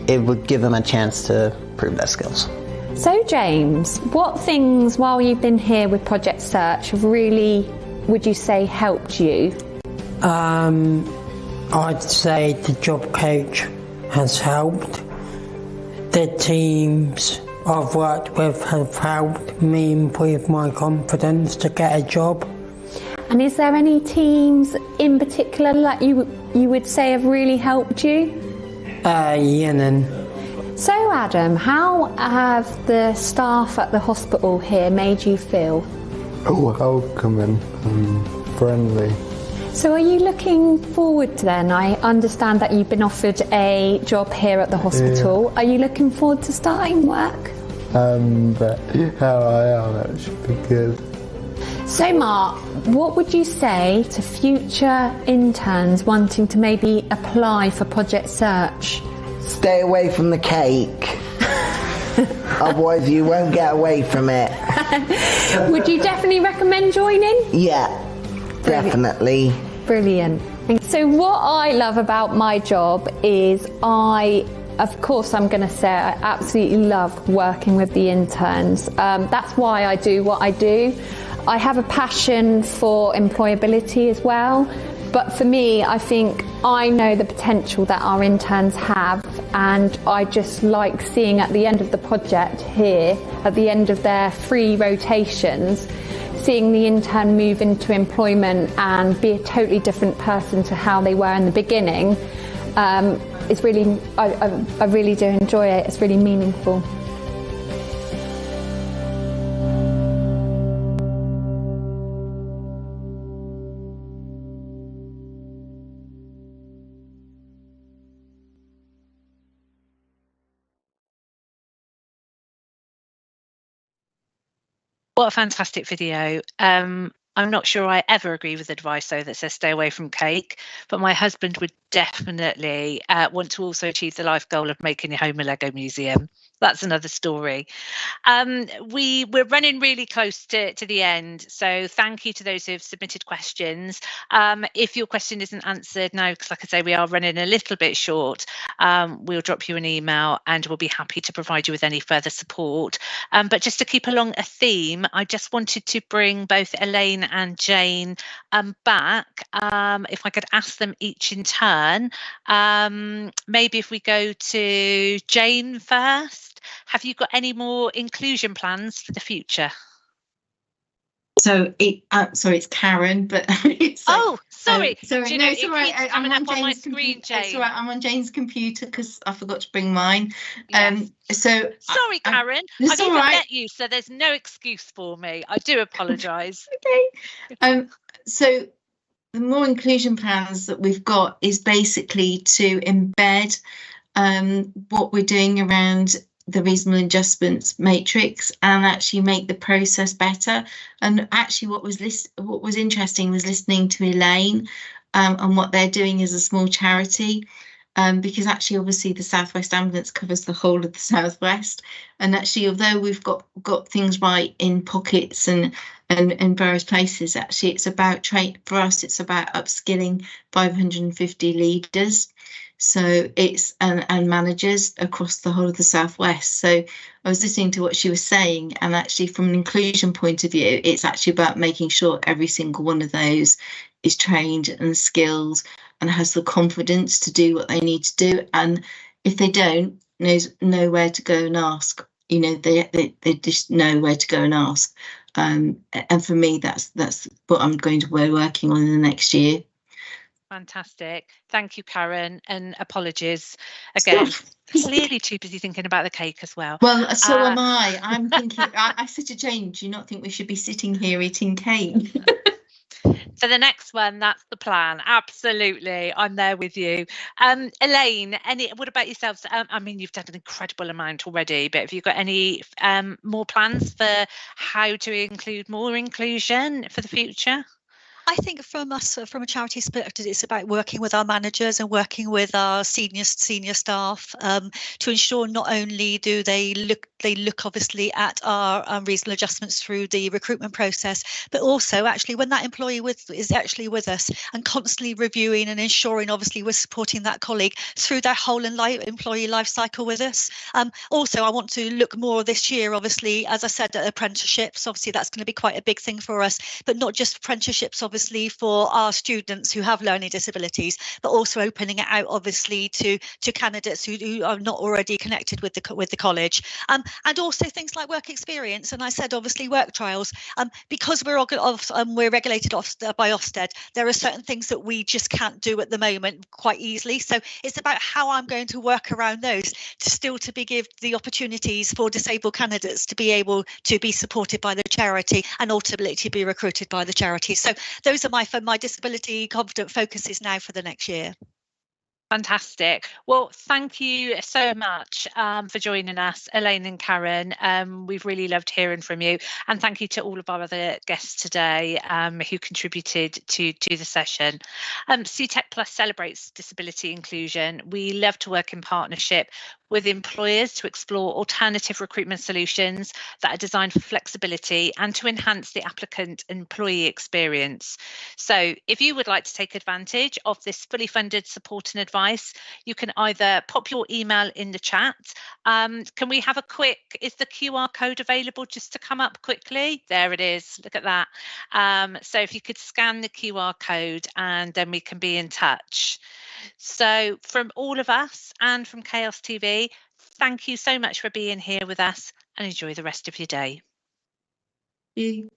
It would give them a chance to prove their skills. So James, what things while you've been here with Project Search have really, would you say, helped you? I'd say the job coach has helped. The teams I've worked with have helped me improve my confidence to get a job. And is there any teams in particular that you would say have really helped you? Yenin. So Adam, how have the staff at the hospital here made you feel? Welcoming and friendly. So are you looking forward to then? I understand that you've been offered a job here at the hospital. Yeah. Are you looking forward to starting work? But how I am, it should be good. So Mark, what would you say to future interns wanting to maybe apply for Project Search? Stay away from the cake. Otherwise you won't get away from it. Would you definitely recommend joining? Yeah, definitely. Brilliant. So what I love about my job is of course, I'm going to say I absolutely love working with the interns. That's why I do what I do. I have a passion for employability as well, but for me, I think I know the potential that our interns have, and I just like seeing at the end of the project here, at the end of their 3 rotations, seeing the intern move into employment and be a totally different person to how they were in the beginning. It's really, I really do enjoy it. It's really meaningful. What a fantastic video. I'm not sure I ever agree with advice though that says stay away from cake, but my husband would definitely want to also achieve the life goal of making your home a Lego museum. That's another story. We're running really close to the end, so thank you to those who have submitted questions. If your question isn't answered now, because like I say, we are running a little bit short, we'll drop you an email and we'll be happy to provide you with any further support. But just to keep along a theme, I just wanted to bring both Elaine and Jane back. If I could ask them each in turn, maybe if we go to Jane first. Have you got any more inclusion plans for the future? So it's Karen, but it's sorry. Sorry, no, it's all right. I'm on my screen, Jane. It's all right. I'm on Jane's computer because I forgot to bring mine. Yes. Sorry, Karen. I've even met you, so there's no excuse for me. I do apologise. Okay. So the more inclusion plans that we've got is basically to embed what we're doing around the reasonable adjustments matrix and actually make the process better. And actually what was interesting was listening to Elaine and what they're doing as a small charity, because actually obviously the South West Ambulance covers the whole of the Southwest, and actually although we've got things right in pockets and various places, actually it's about for us it's about upskilling 550 leaders. So it's and managers across the whole of the Southwest. So I was listening to what she was saying, and actually from an inclusion point of view, it's actually about making sure every single one of those is trained and skilled and has the confidence to do what they need to do. And if they don't, know where to go and ask. You know, they just know where to go and ask. And for me, that's what I'm going to be working on in the next year. Fantastic. Thank you, Karen, and apologies again. Clearly too busy thinking about the cake as well. Well, so am I. I'm thinking, I said to Jane, do you not think we should be sitting here eating cake? So the next one, that's the plan. Absolutely. I'm there with you. Elaine, what about yourselves? I mean, you've done an incredible amount already, but have you got any more plans for how to include more inclusion for the future? I think from us, from a charity perspective, it's about working with our managers and working with our senior staff to ensure not only do they look obviously at our reasonable adjustments through the recruitment process, but also actually when that employee is actually with us and constantly reviewing and ensuring obviously we're supporting that colleague through their whole employee life cycle with us. Also, I want to look more this year, obviously, as I said, at apprenticeships. Obviously, that's going to be quite a big thing for us, but not just apprenticeships, obviously, for our students who have learning disabilities, but also opening it out, obviously, to candidates who are not already connected with the college. And also things like work experience. And I said, obviously, work trials. Because we're regulated by Ofsted, there are certain things that we just can't do at the moment quite easily. So it's about how I'm going to work around those to give the opportunities for disabled candidates to be able to be supported by the charity and ultimately to be recruited by the charity. So those are my disability confident focuses now for the next year. Fantastic. Well, thank you so much for joining us, Elaine and Karen. We've really loved hearing from you. And thank you to all of our other guests today who contributed to the session. CTEC Plus celebrates disability inclusion. We love to work in partnership with employers to explore alternative recruitment solutions that are designed for flexibility and to enhance the applicant employee experience. So if you would like to take advantage of this fully funded support and advice, you can either pop your email in the chat. Can we have is the QR code available just to come up quickly? There it is, look at that. So if you could scan the QR code and then we can be in touch. So from all of us and from Chaos TV, thank you so much for being here with us and enjoy the rest of your day. Thank you.